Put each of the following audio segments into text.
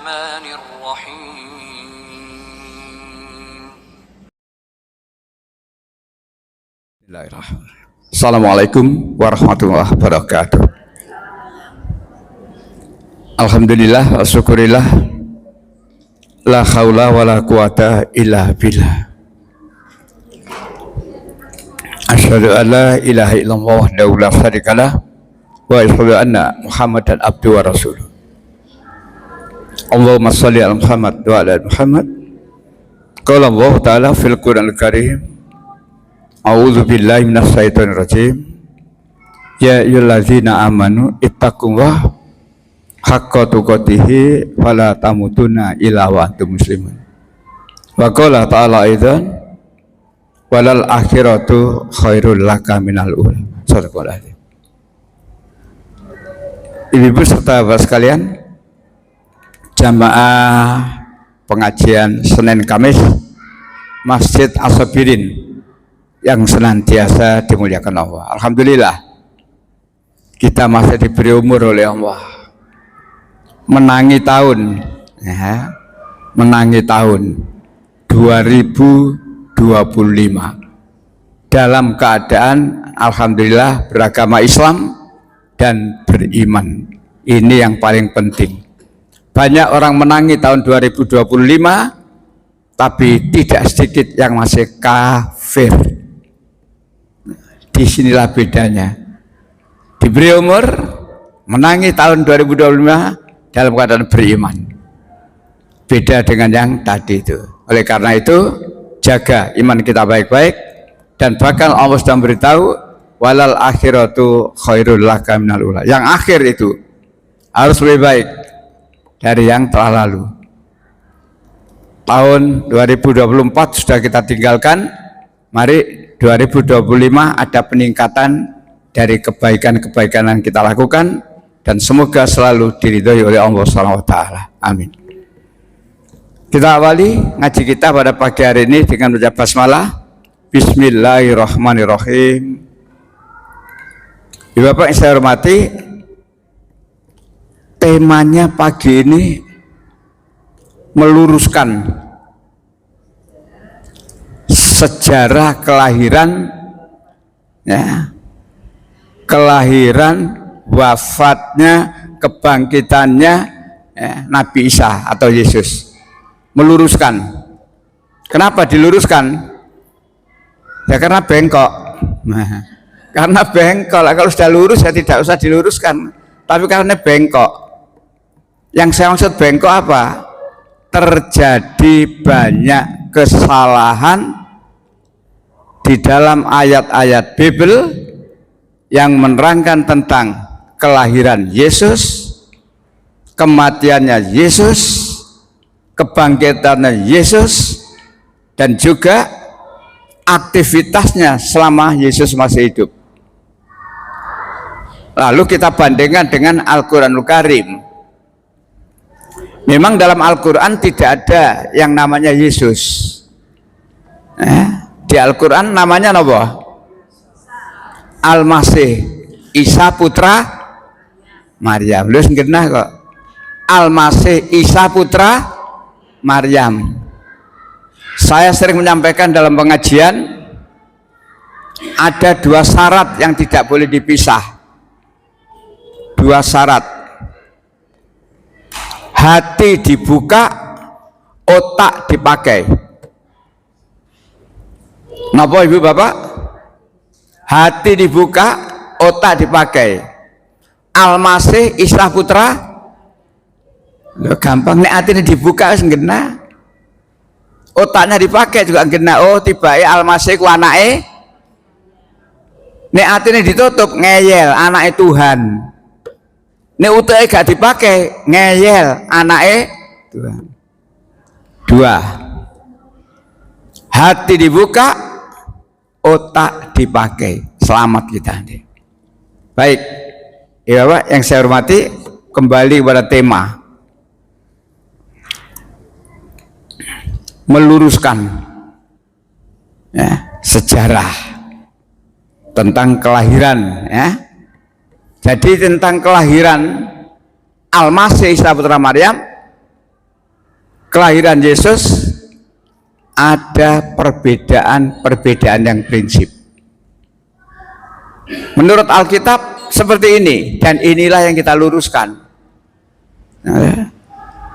الرحمن الرحيم Assalamualaikum warahmatullahi wabarakatuh. Alhamdulillah wa syukurillah, la haula wa la quwata illa billah. Asyhadu an la ilaha illallah wahdahu la syarikalah wa asyhadu anna Muhammadan abduhu wa rasuluh. Allahumma shalli ala Muhammad wa ala Muhammad. Qala Allah ta'ala fil Qur'anil Karim, a'udzu billahi minasy syaithanir rajim. Ya ayyuhallazina amanu ittaqullaha haqqa tuqatih wa la tamutunna illa wa antum muslimun. Wa qala ta'ala aidan walal akhiratu khairul laka minal ula. Shadaqallahu alazim. Ibu-ibu serta bapak sekalian, jamaah pengajian Senin Kamis Masjid As-Sabirin yang senantiasa dimuliakan Allah. Alhamdulillah, kita masih diberi umur oleh Allah, menangi tahun 2025 dalam keadaan alhamdulillah beragama Islam dan beriman. Ini yang paling penting. Banyak orang menangi tahun 2025, tapi tidak sedikit yang masih kafir. Disinilah bedanya. Diberi umur, menangi tahun 2025 dalam keadaan beriman. Beda dengan yang tadi itu. Oleh karena itu, jaga iman kita baik-baik, dan bahkan Allah sudah memberitahu walal akhiratu khairul laka minal ula. Yang akhir itu harus lebih baik dari yang telah lalu. Tahun 2024 sudah kita tinggalkan. Mari 2025 ada peningkatan dari kebaikan-kebaikan yang kita lakukan, dan semoga selalu diridhoi oleh Allah SWT. Amin. Kita awali ngaji kita pada pagi hari ini dengan baca basmalah. Bismillahirrahmanirrahim. Bapak yang saya hormati, temanya pagi ini meluruskan sejarah kelahiran, kelahiran, wafatnya, kebangkitannya Nabi Isa atau Yesus. Meluruskan. Kenapa diluruskan? Ya karena bengkok. Karena bengkok. Kalau sudah lurus ya tidak usah diluruskan. Tapi karena bengkok. Yang saya maksud bengkok apa? Terjadi banyak kesalahan di dalam ayat-ayat Bible yang menerangkan tentang kelahiran Yesus, kematiannya Yesus, kebangkitannya Yesus, dan juga aktivitasnya selama Yesus masih hidup. Lalu kita bandingkan dengan Al-Quranul Karim. Memang dalam Al-Quran tidak ada yang namanya Yesus. Di Al-Quran namanya apa? Al-Masih Isa putra Maryam. Lu sengenah kok. Al-Masih Isa putra Maryam. Saya sering menyampaikan dalam pengajian, ada dua syarat yang tidak boleh dipisah. Dua syarat. Hati dibuka, otak dipakai. Napa ibu bapak? Hati dibuka, otak dipakai. Al-Masih Isa putra, loh, gampang nek hati dibuka wis ngena. Otaknya dipakai juga ngena. Oh tiba Al-Masih ku anake. Nek hati ditutup ngeyel, anake Tuhan. Nek utake gak dipakai ngeyel, anake Tuhan. Dua. Hati dibuka, otak dipakai. Selamat kita nih. Baik, ya Pak yang saya hormati, kembali kepada tema meluruskan sejarah tentang kelahiran. Jadi tentang kelahiran Al-Masih Isa putra Maryam kelahiran Yesus ada perbedaan yang prinsip. Menurut Alkitab seperti ini, dan inilah yang kita luruskan. Nah,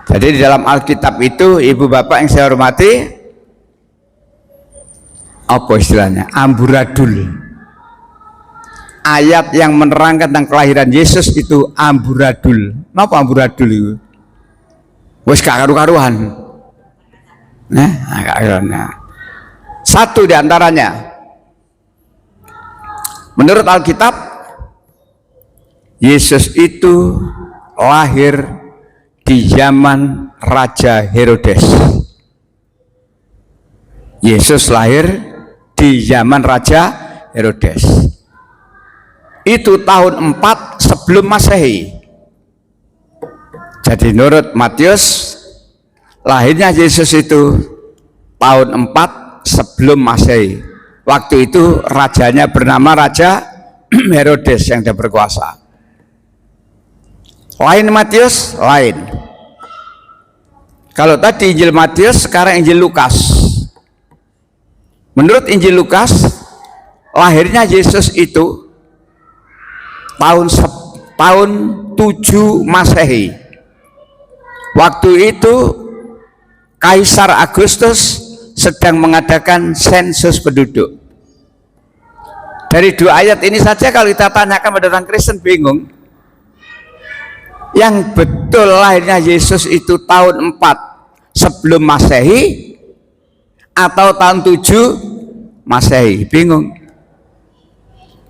jadi di dalam Alkitab itu, ibu bapak yang saya hormati, apa istilahnya? Amburadul. Ayat yang menerangkan tentang kelahiran Yesus itu amburadul. Kenapa amburadul itu? Wes gak karu-karuan. Nah, satu di antaranya, menurut Alkitab, Yesus itu lahir di zaman Raja Herodes. Yesus lahir di zaman Raja Herodes. Itu tahun 4 sebelum Masehi. Jadi menurut Matius, lahirnya Yesus itu tahun 4 sebelum Masehi. Waktu itu rajanya bernama Raja Herodes yang sudah berkuasa. Lain Matius, lain. Kalau tadi Injil Matius, sekarang Injil Lukas. Menurut Injil Lukas, lahirnya Yesus itu tahun 7 Masehi. Waktu itu Kaisar Agustus sedang mengadakan sensus penduduk. Dari dua ayat ini saja kalau kita tanyakan pada orang Kristen bingung. Yang betul lahirnya Yesus itu tahun 4 sebelum Masehi atau tahun 7 Masehi, bingung.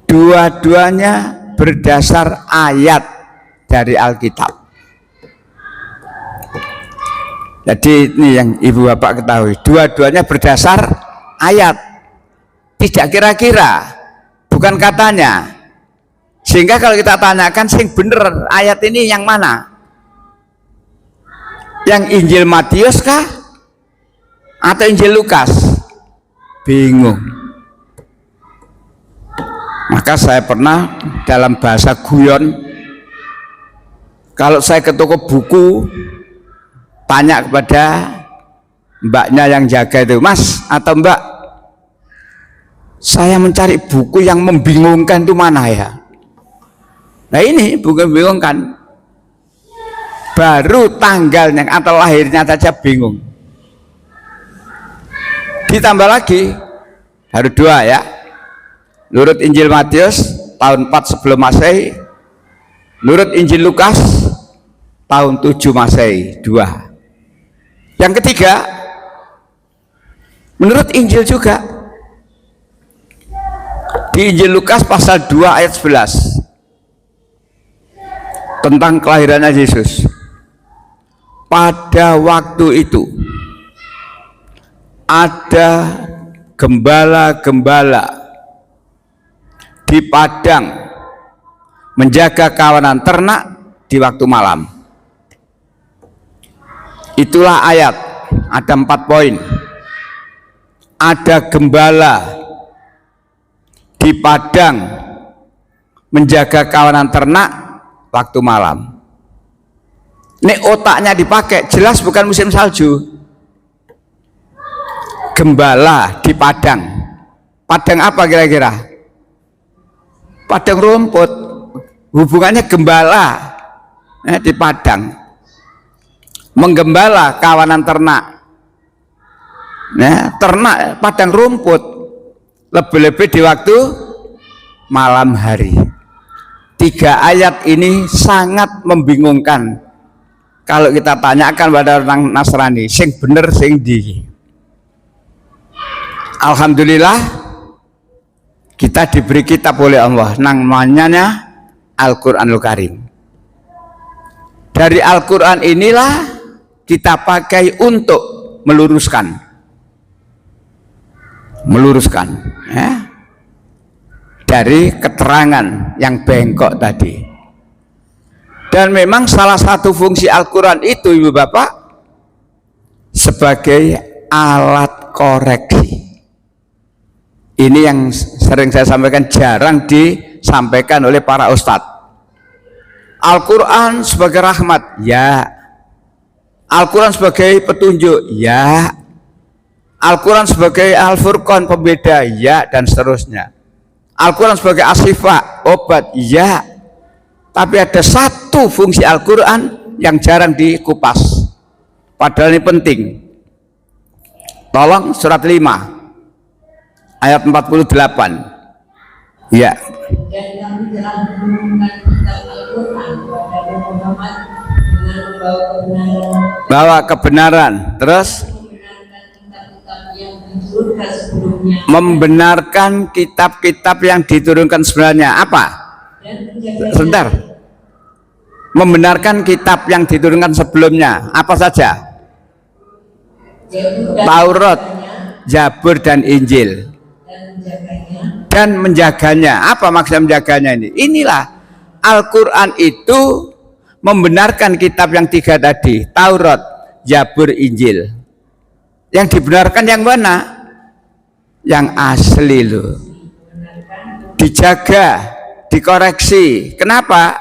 Dua-duanya berdasar ayat dari Alkitab. Jadi ini yang ibu bapak ketahui, dua-duanya berdasar ayat, tidak kira-kira, bukan katanya. Sehingga kalau kita tanyakan sing bener ayat ini yang mana? Yang Injil Matius kah? Atau Injil Lukas? Bingung. Maka saya pernah dalam bahasa guyon, kalau saya ke toko buku, tanya kepada mbaknya yang jaga itu, Mas atau Mbak, saya mencari buku yang membingungkan itu mana ya? Nah ini bukan membingungkan, baru tanggalnya atau lahirnya saja bingung. Ditambah lagi, harus dua ya. Menurut Injil Matius tahun 4 sebelum Masehi, menurut Injil Lukas tahun 7 Masehi, dua. Yang ketiga, menurut Injil juga, di Injil Lukas pasal 2 ayat 11 tentang kelahirannya Yesus. Pada waktu itu ada gembala-gembala di padang menjaga kawanan ternak di waktu malam. Itulah ayat, ada 4 poin. Ada gembala di padang menjaga kawanan ternak waktu malam. Ini otaknya dipakai, jelas bukan musim salju. Gembala di padang. Padang apa kira-kira? Padang rumput. Hubungannya gembala di padang, menggembala kawanan ternak. Nah, ternak padang rumput, lebih-lebih di waktu malam hari. 3 ayat ini sangat membingungkan kalau kita tanyakan pada orang Nasrani, sing bener sing di. Alhamdulillah kita diberi kitab oleh Allah, namanya Al-Quranul Karim. Dari Al-Quran inilah kita pakai untuk meluruskan ya, dari keterangan yang bengkok tadi. Dan memang salah satu fungsi Al-Quran itu, ibu bapak, sebagai alat koreksi. Ini yang sering saya sampaikan, jarang disampaikan oleh para ustadz. Al-Quran sebagai rahmat, ya, Al-Quran sebagai petunjuk, ya. Al-Quran sebagai Al-Furqan, pembeda, ya, dan seterusnya. Al-Quran sebagai asyifa, obat, ya. Tapi ada satu fungsi Al-Quran yang jarang dikupas, padahal ini penting. Tolong surat 5 ayat 48. Ya. Dan kami telah menurunkan kitab Al-Quran kepada Muhammad dengan membawa kebenaran. Bawa kebenaran. Terus Membenarkan kitab-kitab yang diturunkan sebelumnya. Membenarkan kitab-kitab yang diturunkan sebelumnya. Apa? Dan menjaganya. Sebentar. Membenarkan kitab yang diturunkan sebelumnya. Apa saja? Taurat, Zabur, dan Injil. Dan menjaganya. Apa maksud menjaganya ini? Inilah Al-Quran itu membenarkan kitab yang 3 tadi, Taurat, Zabur, Injil. Yang dibenarkan yang mana? Yang asli loh. Dijaga, dikoreksi. Kenapa?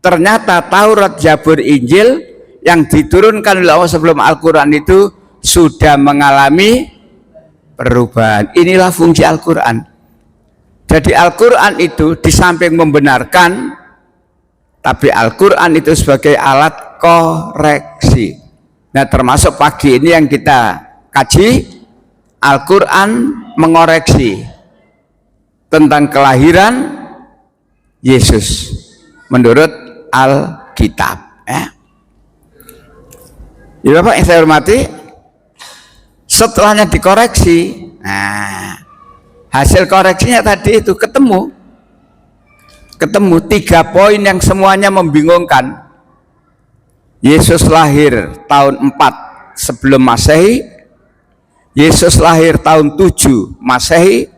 Ternyata Taurat, Zabur, Injil yang diturunkan oleh Allah sebelum Al-Quran itu sudah mengalami perubahan. Inilah fungsi Al-Quran. Jadi Al-Quran itu di samping membenarkan, tapi Al-Quran itu sebagai alat koreksi. Nah, termasuk pagi ini yang kita kaji, Al-Quran mengoreksi tentang kelahiran Yesus menurut Alkitab. Ya, Bapak yang saya hormati, setelahnya dikoreksi, nah, hasil koreksinya tadi itu ketemu 3 poin yang semuanya membingungkan. Yesus lahir tahun 4 sebelum Masehi, Yesus lahir tahun 7 Masehi,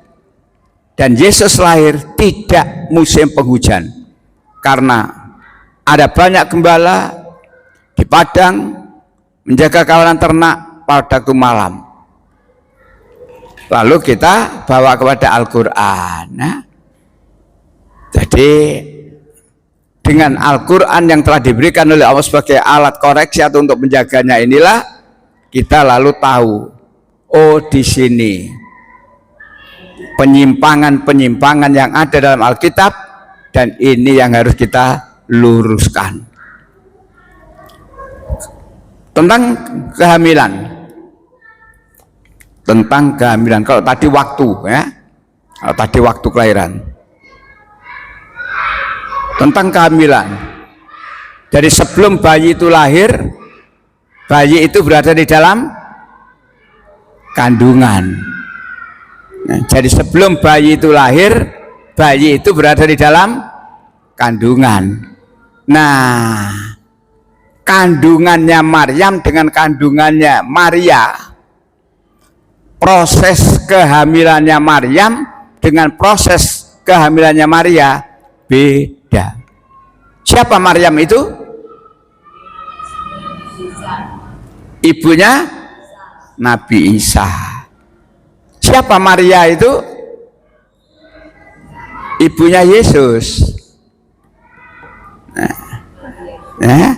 dan Yesus lahir tidak musim penghujan karena ada banyak gembala di padang menjaga kawanan ternak pada waktu malam. Lalu kita bawa kepada Al-Quran. Nah, jadi dengan Al-Quran yang telah diberikan oleh Allah sebagai alat koreksi atau untuk menjaganya inilah kita lalu tahu, oh di sini penyimpangan-penyimpangan yang ada dalam Alkitab, dan ini yang harus kita luruskan. Tentang kehamilan. Kalau tadi waktu, ya, kalau tadi waktu kelahiran. Tentang kehamilan. Jadi sebelum bayi itu lahir, bayi itu berada di dalam kandungan. Nah, jadi sebelum bayi itu lahir, bayi itu berada di dalam kandungan. Nah, kandungannya Maryam dengan kandungannya Maria, proses kehamilannya Maryam dengan proses kehamilannya Maria beda. Siapa Maryam itu? Ibunya Nabi Isa. Siapa Maria itu? Ibunya Yesus. Nah,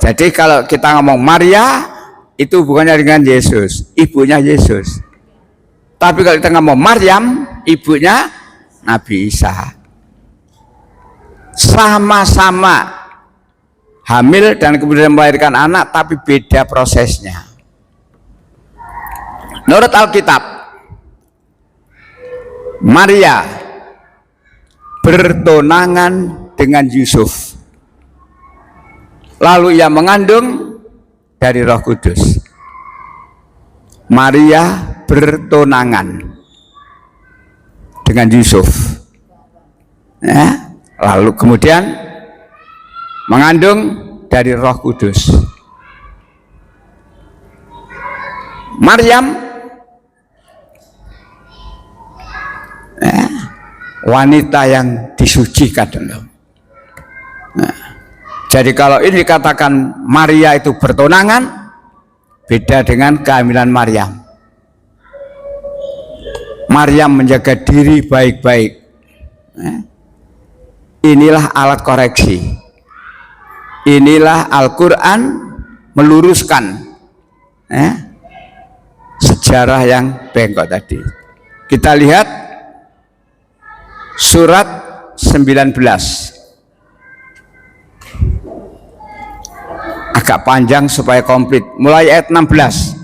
jadi kalau kita ngomong Maria itu bukannya dengan Yesus, ibunya Yesus. Tapi kalau kita ngomong Maryam, ibunya Nabi Isa. Sama-sama hamil dan kemudian melahirkan anak, tapi beda prosesnya. Menurut Alkitab, Maria bertunangan dengan Yusuf, lalu ia mengandung dari Roh Kudus. Maria bertunangan dengan Yusuf, ya, lalu kemudian mengandung dari Roh Kudus. Maryam, ya, wanita yang disucikan. Nah, jadi kalau ini dikatakan Maria itu bertunangan, beda dengan kehamilan Maryam. Maryam menjaga diri baik-baik. Inilah alat koreksi. Inilah Al-Quran meluruskan sejarah yang bengkok tadi. Kita lihat surat 19. Agak panjang supaya komplit. Mulai ayat 16.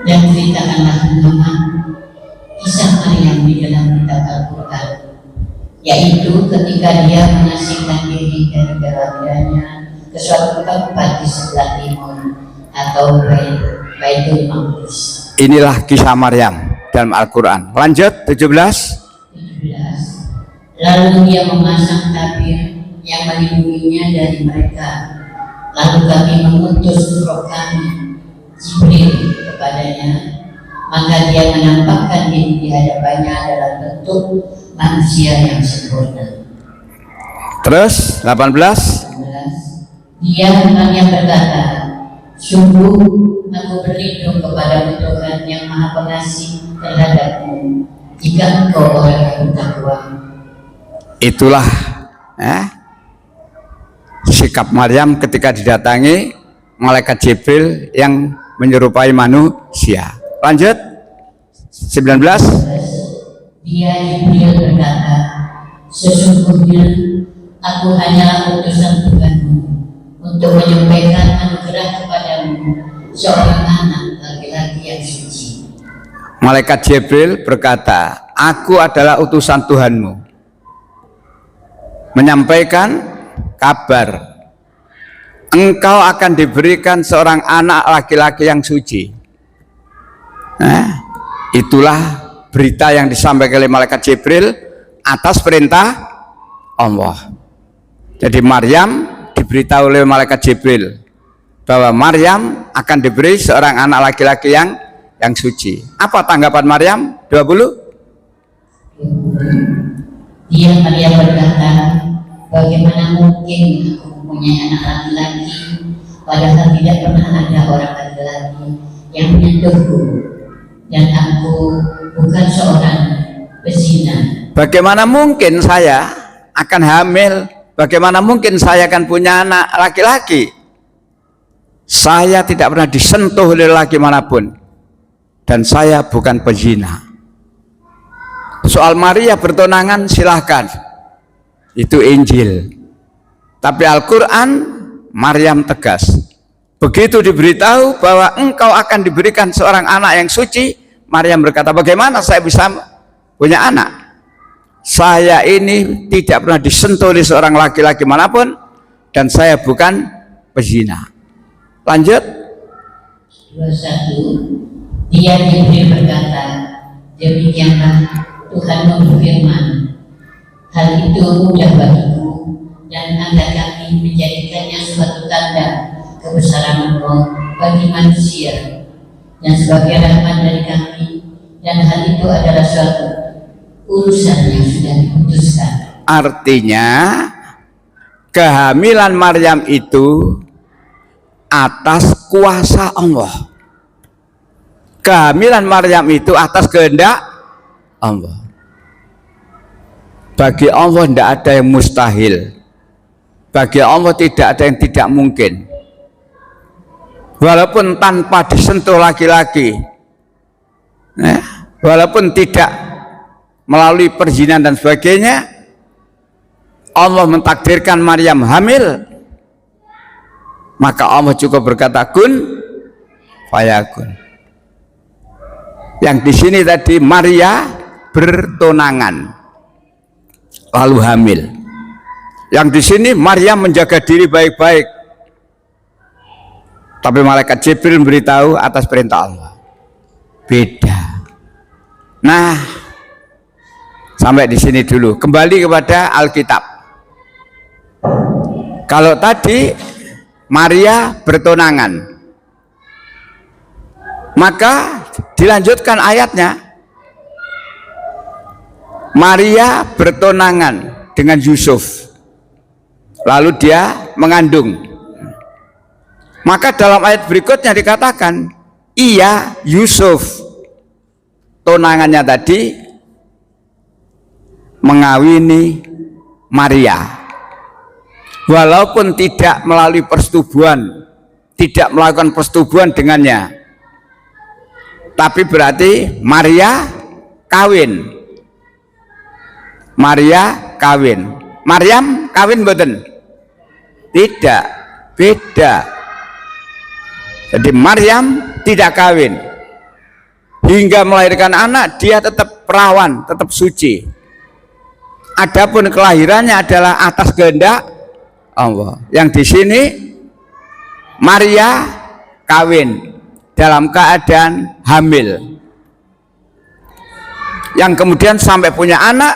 Dan ceritakanlah Muhammad kisah Maryam di dalam kitab Al-Quran, yaitu ketika dia mengasingkan diri dari kelahirannya ke suatu tempat di sebelah timur atau Baitul Maqdis. Inilah kisah Maryam dalam Al-Quran. Lanjut 17. Lalu dia memasang tabir yang melindunginya dari mereka. Lalu kami mengutus roh kami Jibril kepadanya, maka dia menampakkan diri di hadapannya dalam bentuk manusia yang sempurna. Terus 18. Dia yang berkata, sungguh aku berlindung kepada Tuhan yang Maha Pengasih terhadapmu jika engkau orang yang bertakwa. Itulah sikap Maryam ketika didatangi malaikat Jibril yang menyerupai manusia. Lanjut 19. Dia Jibril berkata, sesungguhnya aku hanyalah utusan Tuhanmu untuk menyampaikan anugerah kepadamu seorang anak laki-laki yang suci. Malaikat Jibril berkata, aku adalah utusan Tuhanmu menyampaikan kabar engkau akan diberikan seorang anak laki-laki yang suci. Itulah berita yang disampaikan oleh malaikat Jibril atas perintah Allah. Jadi Maryam diberitahu oleh malaikat Jibril bahwa Maryam akan diberi seorang anak laki-laki yang suci. Apa tanggapan Maryam? 20. Dia Maryam berkata, bagaimana mungkin aku mempunyai anak laki-laki padahal tidak pernah ada orang laki-laki yang menyentuhku dan aku bukan seorang pezina. Bagaimana mungkin saya akan hamil? Bagaimana mungkin saya akan punya anak laki-laki? Saya tidak pernah disentuh oleh laki manapun dan saya bukan pezina. Soal Maria bertunangan silahkan, itu Injil. Tapi Al-Quran, Maryam tegas. Begitu diberitahu bahwa engkau akan diberikan seorang anak yang suci, Maryam berkata, bagaimana saya bisa punya anak? Saya ini tidak pernah disentuh oleh seorang laki-laki manapun dan saya bukan pezina. Lanjut. 21. Dia Jibril berkata, demikianlah Tuhan berfirman, hal itu mudah bagiku dan agar kami menjadikannya suatu tanda kebesaran Allah bagi manusia dan sebagai rahmat dari kami, dan hal itu adalah suatu urusan yang sudah diputuskan. Artinya kehamilan Maryam itu atas kuasa Allah. Kehamilan Maryam itu atas kehendak Allah. Bagi Allah tidak ada yang mustahil. Bagi Allah tidak ada yang tidak mungkin. Walaupun tanpa disentuh laki-laki, walaupun tidak melalui perzinahan dan sebagainya, Allah mentakdirkan Maryam hamil, maka Allah cukup berkata kun fayakun. Yang di sini tadi Maria bertunangan lalu hamil. Yang di sini Maryam menjaga diri baik-baik, tapi malaikat Jibril memberitahu atas perintah Allah. Beda. Nah, sampai di sini dulu. Kembali kepada Alkitab. Kalau tadi Maria bertunangan, maka dilanjutkan ayatnya. Maria bertunangan dengan Yusuf, lalu dia mengandung. Maka dalam ayat berikutnya dikatakan, iya Yusuf tunangannya tadi mengawini Maria, walaupun tidak melalui persetubuhan tidak melakukan persetubuhan dengannya. Tapi berarti Maria kawin. Maria kawin. Maryam kawin mboten? Tidak, beda. Jadi Maryam tidak kawin. Hingga melahirkan anak dia tetap perawan, tetap suci. Adapun kelahirannya adalah atas kehendak Allah. Yang di sini Maria kawin dalam keadaan hamil. Yang kemudian sampai punya anak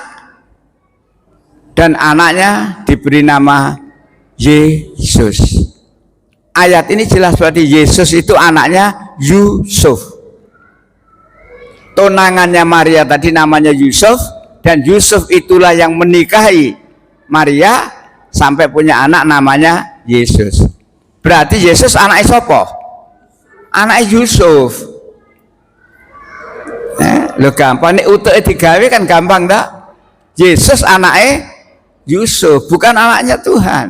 dan anaknya diberi nama Yesus. Ayat ini jelas berarti Yesus itu anaknya Yusuf. Tunangannya Maria tadi namanya Yusuf, dan Yusuf itulah yang menikahi Maria sampai punya anak namanya Yesus. Berarti Yesus anak siapa? Anak Yusuf. Lo gampang nih, utuh digawe kan gampang tak? Yesus anaknya Yusuf, bukan anaknya Tuhan.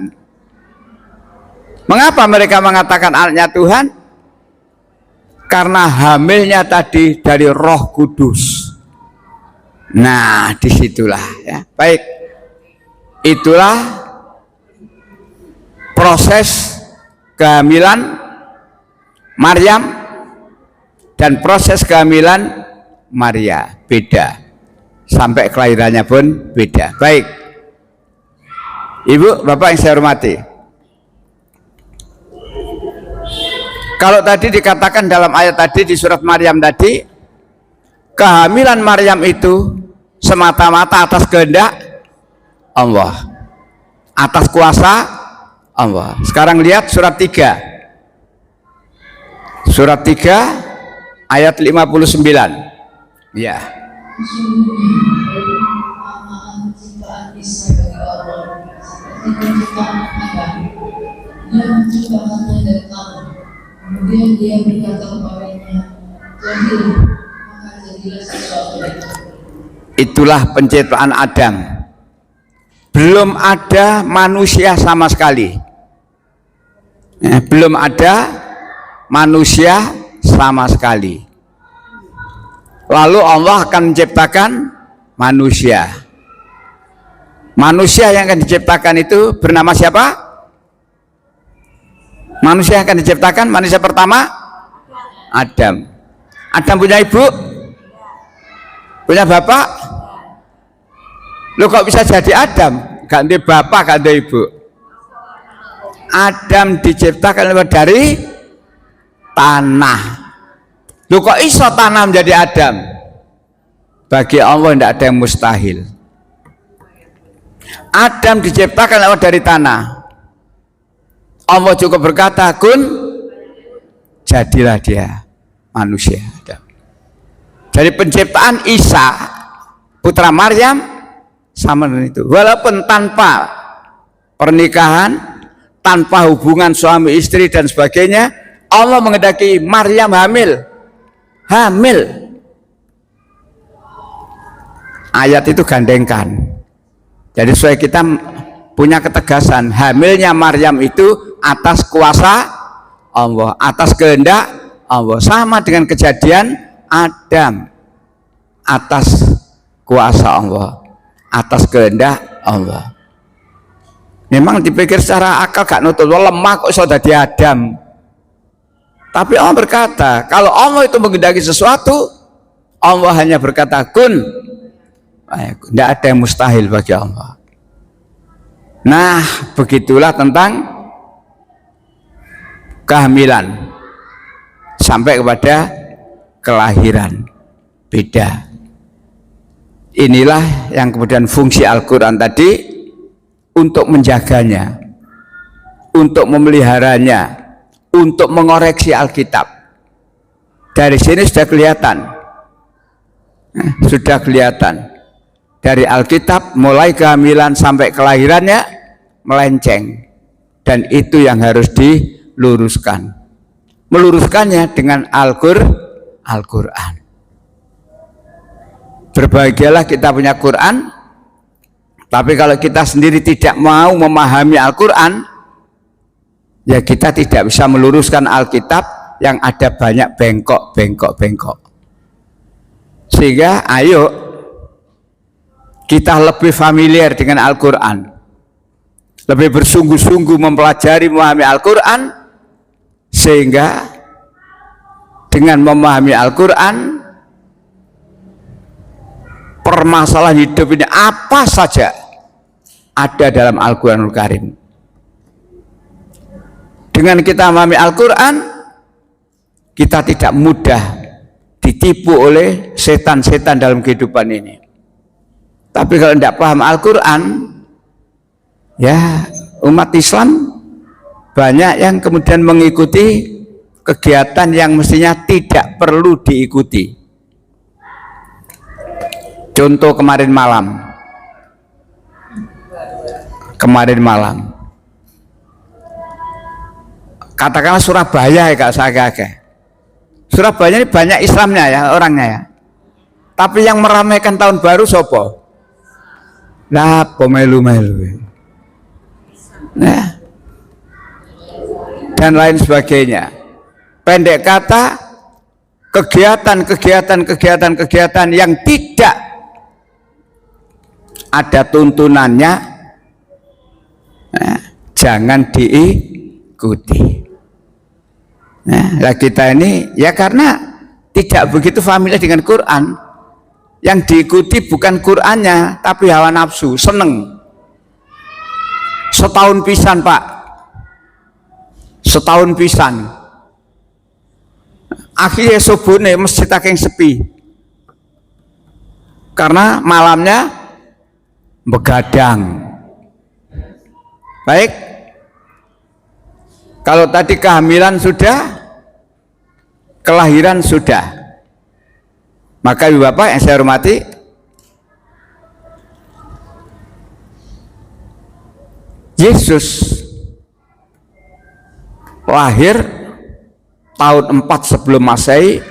Mengapa mereka mengatakan anaknya Tuhan? Karena hamilnya tadi dari Roh Kudus. Nah, disitulah ya. Baik, itulah proses kehamilan Maryam dan proses kehamilan Maria beda, sampai kelahirannya pun beda. Baik, Ibu, Bapak yang saya hormati, kalau tadi dikatakan dalam ayat tadi di surat Maryam tadi, kehamilan Maryam itu semata-mata atas kehendak Allah, atas kuasa Allah. Sekarang lihat surat 3. Surat 3 ayat 59. Ya. Kemudian dia berkata kepadanya, jadilah, maka jadilah sesuatu. Itulah penciptaan Adam. Belum ada manusia sama sekali. Belum ada manusia sama sekali. Lalu Allah akan menciptakan manusia. Manusia yang akan diciptakan itu bernama siapa? Manusia yang akan diciptakan, manusia pertama Adam. Adam punya ibu? Punya bapak? Lu kok bisa jadi Adam? Ganti bapak, ganti ibu. Adam diciptakan dari tanah. Lu kok iso tanah menjadi Adam? Bagi Allah tidak ada yang mustahil. Adam diciptakan dari tanah. Allah juga berkata, kun, jadilah dia manusia. Dari penciptaan Isa putra Maryam sama dengan itu. Walaupun tanpa pernikahan, tanpa hubungan suami istri dan sebagainya, Allah menghendaki Maryam hamil. Ayat itu gandengkan. Jadi supaya kita punya ketegasan, hamilnya Maryam itu atas kuasa Allah, atas kehendak Allah, sama dengan kejadian Adam, atas kuasa Allah, atas kehendak Allah. Memang dipikir secara akal gak nutut, lemah kok iso dadi Adam. Tapi Allah berkata, kalau Allah itu menghendaki sesuatu, Allah hanya berkata kun. Tidak ada yang mustahil bagi Allah. Nah, begitulah tentang kehamilan sampai kepada kelahiran, beda. Inilah yang kemudian fungsi Al-Quran tadi, untuk menjaganya, untuk memeliharanya, untuk mengoreksi Alkitab. Dari sini sudah kelihatan, dari Alkitab mulai kehamilan sampai kelahirannya melenceng, dan itu yang harus diluruskan. Meluruskannya dengan Al-Quran. Berbahagialah kita punya Quran, tapi kalau kita sendiri tidak mau memahami Al-Quran, Ya kita tidak bisa meluruskan Alkitab yang ada banyak bengkok. Sehingga ayo kita lebih familiar dengan Al-Quran, lebih bersungguh-sungguh mempelajari memahami Al-Quran, sehingga dengan memahami Al-Quran, permasalahan hidup ini apa saja ada dalam Al-Quranul Karim. Dengan kita memahami Al-Quran, kita tidak mudah ditipu oleh setan-setan dalam kehidupan ini. Tapi kalau tidak paham Al-Quran, ya umat Islam banyak yang kemudian mengikuti kegiatan yang mestinya tidak perlu diikuti. Contoh kemarin malam, katakanlah Surabaya ya Kak Sagage. Surabaya ini banyak Islamnya ya, orangnya ya. Tapi yang meramaikan tahun baru sopo? Lah pemelu-melu. Nah, dan lain sebagainya. Pendek kata, kegiatan yang tidak ada tuntunannya, jangan diikuti. Nah, kita ini ya karena tidak begitu familiar dengan Quran. Yang diikuti bukan Qurannya, tapi hawa nafsu, seneng. Setahun pisan Pak, setahun pisan. Akhirnya subuhnya masjid akeh sepi, karena malamnya begadang. Baik, kalau tadi kehamilan sudah, kelahiran sudah. Maka Ibu Bapak yang saya hormati, Yesus lahir tahun 4 sebelum Masehi,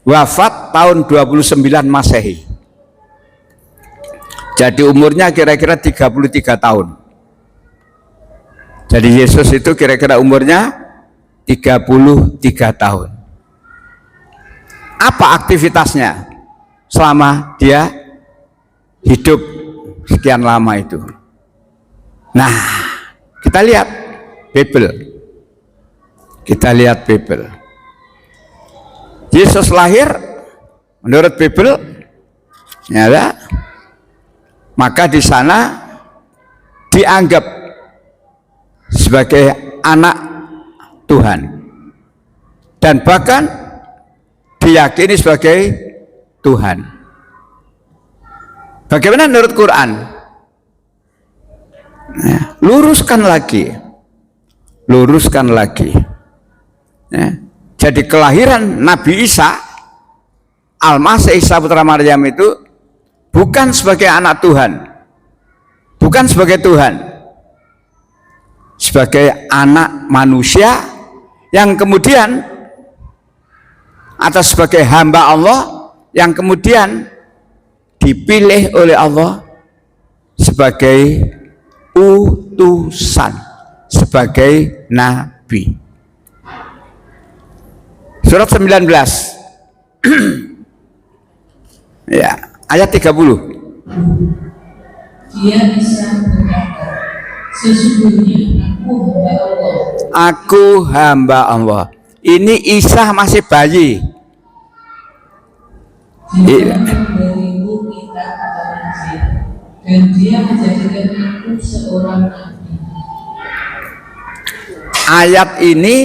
wafat tahun 29 Masehi. Jadi umurnya kira-kira 33 tahun. Jadi Yesus itu kira-kira umurnya 33 tahun. Apa aktivitasnya selama dia hidup sekian lama itu? Nah, kita lihat Bible. Yesus lahir menurut Bible, ya, maka di sana dianggap sebagai anak Tuhan, dan bahkan diyakini sebagai Tuhan. Bagaimana menurut Quran? Nah, luruskan lagi. Nah, jadi kelahiran Nabi Isa Al-Masih Isa putra Maryam itu bukan sebagai anak Tuhan, bukan sebagai Tuhan, sebagai anak manusia yang kemudian atau sebagai hamba Allah yang kemudian dipilih oleh Allah sebagai utusan, sebagai nabi. Surat 19 ya, ayat 30. Dia bisa berkata, sesungguhnya aku hamba Allah. Ini Isa masih bayi. Dia memberimu kitab atau Injil, dan dia menjadikan aku seorang nabi. Ayat ini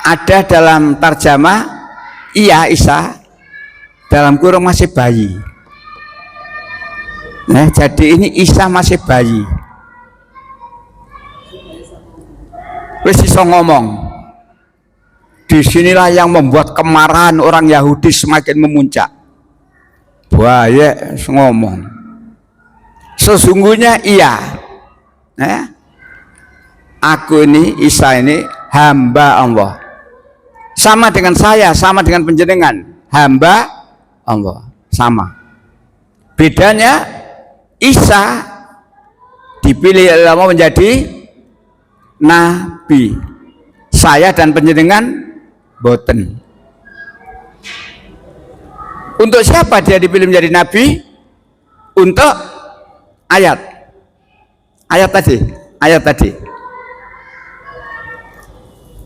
ada dalam terjemah iya Isa, dalam kurung masih bayi. Nah, jadi ini Isa masih bayi. Wis iso ngomong. Disinilah yang membuat kemarahan orang Yahudi semakin memuncak. Bahaya ngomong. Sesungguhnya iya, aku ini Isa ini hamba Allah. Sama dengan saya, sama dengan panjenengan, hamba Allah, sama. Bedanya Isa dipilih oleh Allah menjadi nabi. Saya dan panjenengan boten. Untuk siapa dia dipilih menjadi nabi? Untuk ayat tadi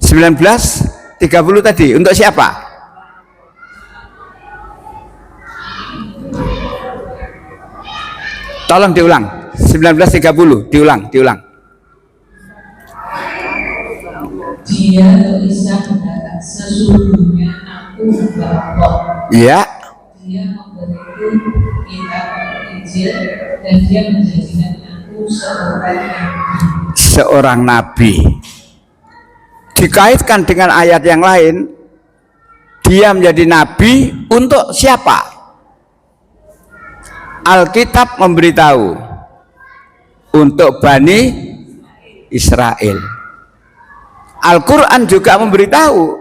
19:30 tadi. Untuk siapa? Tolong diulang. 19:30 diulang. Dia Isa berkata, sesungguhnya aku Bapa. Iya. Dia memberiku kitab Injil dan dia menjadikan aku seorang nabi. Dikaitkan dengan ayat yang lain, dia menjadi nabi untuk siapa? Alkitab memberitahu untuk Bani Israel. Al-Quran juga memberitahu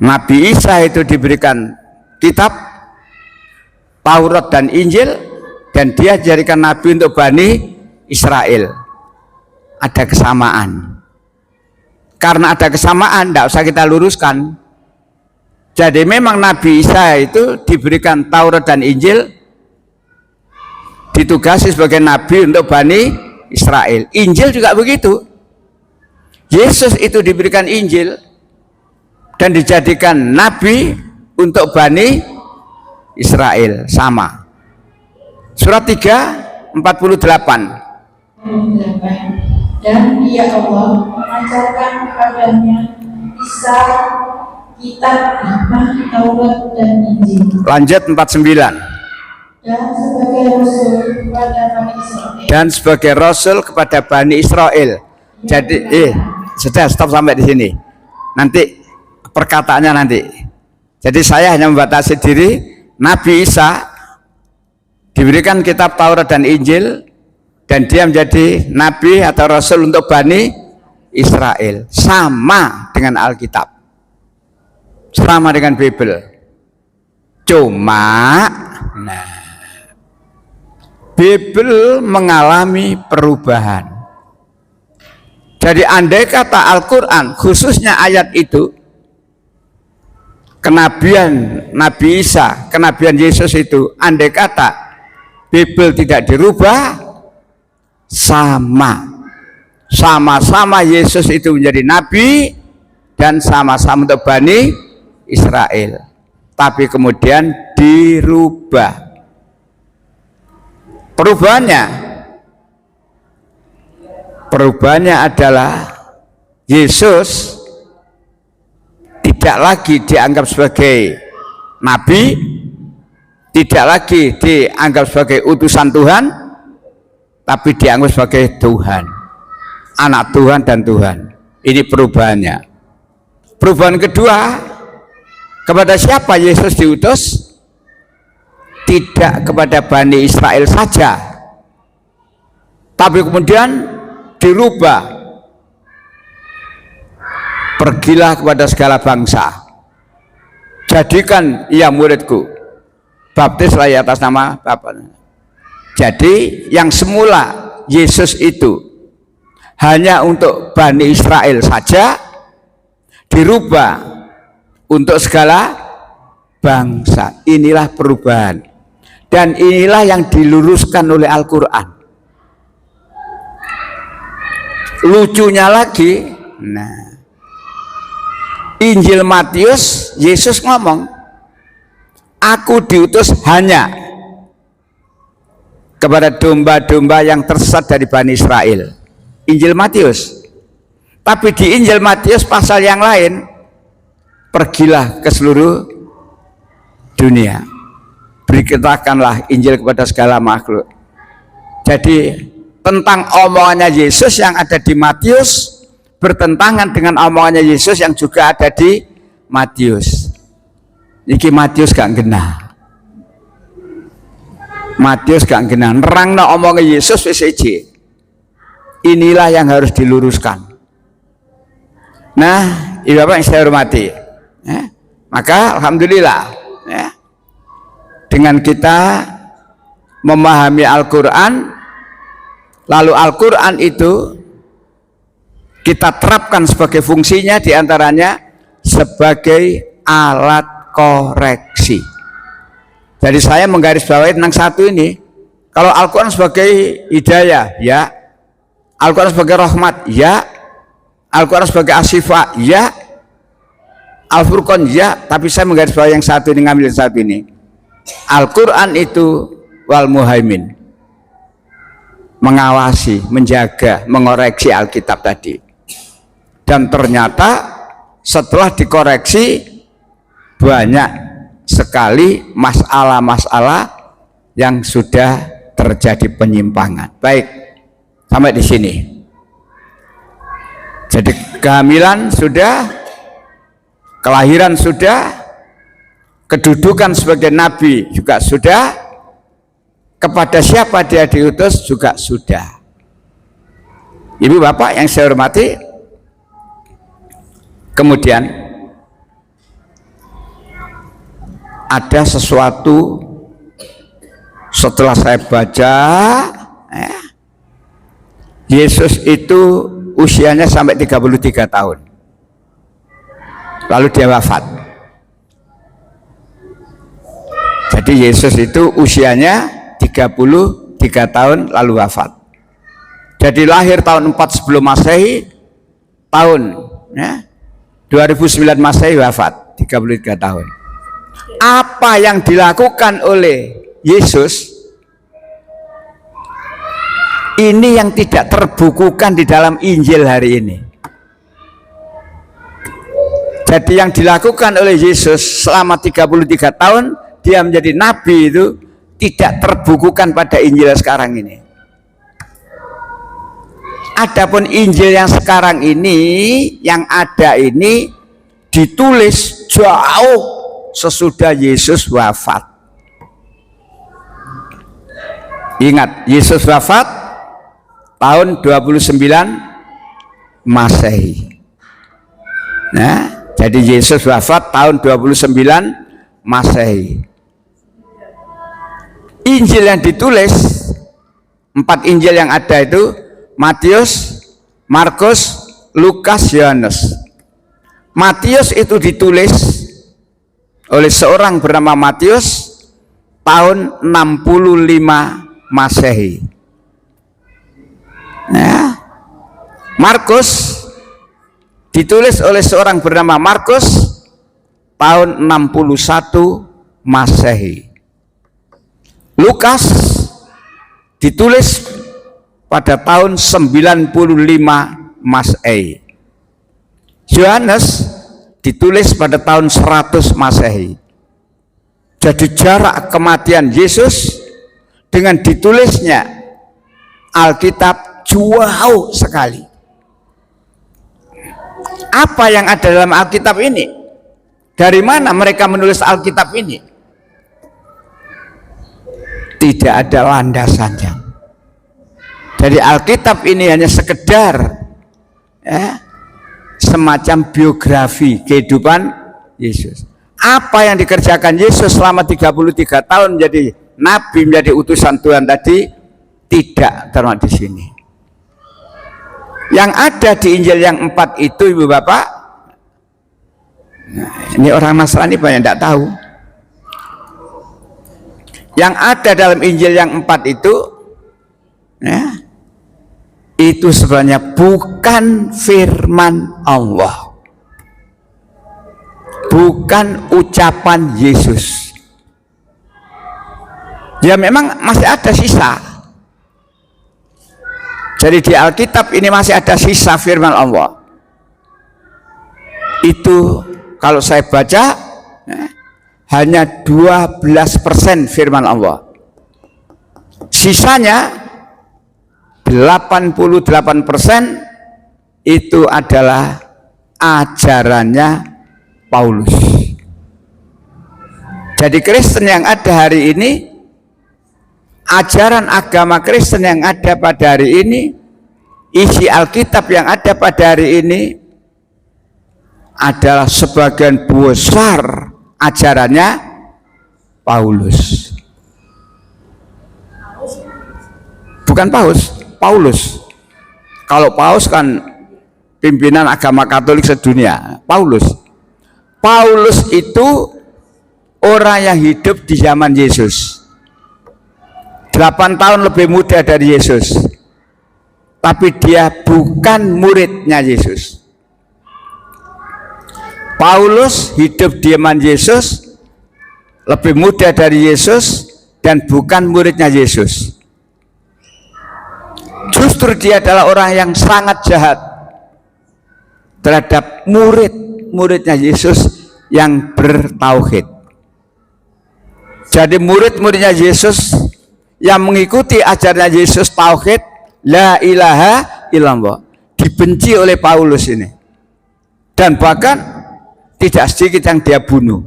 Nabi Isa itu diberikan kitab Taurat dan Injil, dan dia dijadikan nabi untuk Bani Israel. Ada kesamaan. Karena ada kesamaan, tidak usah kita luruskan. Jadi memang Nabi Isa itu diberikan Taurat dan Injil, ditugasi sebagai nabi untuk Bani Israel. Injil juga begitu. Yesus itu diberikan Injil dan dijadikan nabi untuk Bani Israel. Sama. Surat 3:48. Dan dia Allah mengajarkan kepadanya Isa kitab hikmah Taurat dan Injil. Lanjut 49. Dan sebagai rasul kepada Bani Israel. Jadi sudah stop sampai di sini. Nanti perkataannya nanti. Jadi saya hanya membatasi diri. Nabi Isa diberikan kitab Taurat dan Injil, dan dia menjadi nabi atau rasul untuk Bani Israel. Sama dengan Alkitab, sama dengan Bible. Cuma Bible mengalami perubahan. Jadi andai kata Al-Quran, khususnya ayat itu, kenabian Nabi Isa, kenabian Yesus itu, andai kata Bible tidak dirubah, sama-sama Yesus itu menjadi nabi dan sama-sama untuk Bani Israel. Tapi kemudian dirubah. Perubahannya adalah Yesus tidak lagi dianggap sebagai nabi, tidak lagi dianggap sebagai utusan Tuhan, tapi dianggap sebagai Tuhan, anak Tuhan dan Tuhan. Ini perubahannya. Perubahan kedua, kepada siapa Yesus diutus? Tidak kepada Bani Israel saja, tapi kemudian dirubah. Pergilah kepada segala bangsa, jadikan ia muridku, baptislah ia atas nama Bapa. Jadi yang semula Yesus itu hanya untuk Bani Israel saja, dirubah untuk segala bangsa. Inilah perubahan, dan inilah yang diluruskan oleh Al-Quran. Lucunya lagi, Injil Matius, Yesus ngomong, aku diutus hanya kepada domba-domba yang tersesat dari Bani Israel. Injil Matius. Tapi di Injil Matius pasal yang lain, pergilah ke seluruh dunia, beritakanlah Injil kepada segala makhluk. Jadi tentang omongannya Yesus yang ada di Matius bertentangan dengan omongannya Yesus yang juga ada di Matius. Iki Matius gak genah. Matius gak genah. Nerangno omongnya Yesus wis siji. Inilah yang harus diluruskan. Nah, ibu bapak yang saya hormati, maka alhamdulillah, dengan kita memahami Al-Quran, lalu Al-Quran itu kita terapkan sebagai fungsinya, diantaranya sebagai alat koreksi. Jadi saya menggarisbawahi tentang satu ini. Kalau Al-Quran sebagai hidayah, ya. Al-Quran sebagai rahmat, ya. Al-Quran sebagai asyifa, ya. Al-Furqan, ya. Tapi saya menggarisbawahi yang satu ini, ngambil yang satu ini. Al-Quran itu wal muhaimin, mengawasi, menjaga, mengoreksi Alkitab tadi. Dan ternyata setelah dikoreksi banyak sekali masalah-masalah yang sudah terjadi penyimpangan. Baik, sampai di sini. Jadi kehamilan sudah, kelahiran sudah, kedudukan sebagai nabi juga sudah, kepada siapa dia diutus juga sudah. Ibu bapak yang saya hormati, kemudian ada sesuatu setelah saya baca, Yesus itu usianya sampai 33 tahun lalu dia wafat. Jadi Yesus itu usianya 33 tahun lalu wafat. Jadi lahir tahun 4 sebelum Masehi, tahun 2009 Masehi wafat, 33 tahun. Apa yang dilakukan oleh Yesus ini yang tidak terbukukan di dalam Injil hari ini. Jadi yang dilakukan oleh Yesus selama 33 tahun dia menjadi nabi itu tidak terbukukan pada Injil sekarang ini. Adapun Injil yang sekarang ini, yang ada ini ditulis jauh sesudah Yesus wafat. Ingat, Yesus wafat tahun 29 Masehi. Nah, jadi Yesus wafat tahun 29 Masehi. Injil yang ditulis, 4 Injil yang ada itu Matius, Markus, Lukas, Yohanes. Matius itu ditulis oleh seorang bernama Matius tahun 65 Masehi. Nah, Markus ditulis oleh seorang bernama Markus tahun 61 Masehi. Lukas ditulis pada tahun 95 Masehi. Yohanes ditulis pada tahun 100 Masehi. Jadi jarak kematian Yesus dengan ditulisnya Alkitab jauh sekali. Apa yang ada dalam Alkitab ini? Dari mana mereka menulis Alkitab ini? Tidak ada landasannya. Jadi Alkitab ini hanya sekedar semacam biografi kehidupan Yesus. Apa yang dikerjakan Yesus selama 33 tahun menjadi nabi, menjadi utusan Tuhan tadi tidak termasuk di sini. Yang ada di Injil yang 4 itu, ibu bapak, nah, ini orang Nasrani banyak tidak tahu. Yang ada dalam Injil yang 4 itu, itu sebenarnya bukan firman Allah, bukan ucapan Yesus. Ya memang masih ada sisa. Jadi di Alkitab ini masih ada sisa firman Allah. Itu kalau saya baca hanya 12% firman Allah. Sisanya 88% itu adalah ajarannya Paulus. Jadi Kristen yang ada hari ini, ajaran agama Kristen yang ada pada hari ini, isi Alkitab yang ada pada hari ini adalah sebagian besar ajarannya Paulus. Bukan Paus, Paulus. Kalau Paus kan pimpinan agama Katolik sedunia, Paulus. Paulus itu orang yang hidup di zaman Yesus. 8 tahun lebih muda dari Yesus. Tapi dia bukan muridnya Yesus. Paulus hidup di zaman Yesus, lebih muda dari Yesus, dan bukan muridnya Yesus. Justru dia adalah orang yang sangat jahat terhadap murid-muridnya Yesus yang bertauhid. Jadi murid-muridnya Yesus yang mengikuti ajaran Yesus tauhid, la ilaha illallah, dibenci oleh Paulus ini. Dan bahkan tidak sedikit yang dia bunuh.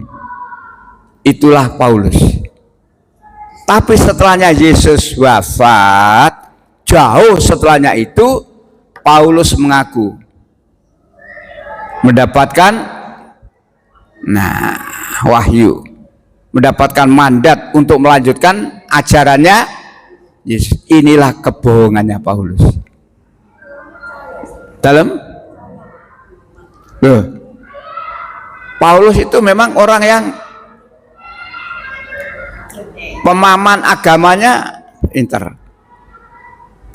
Itulah Paulus. Tapi setelahnya Yesus wafat, jauh setelahnya itu Paulus mengaku mendapatkan wahyu, mendapatkan mandat untuk melanjutkan ajarannya Yesus. Inilah kebohongannya Paulus. Paulus itu memang orang yang pemahaman agamanya pinter.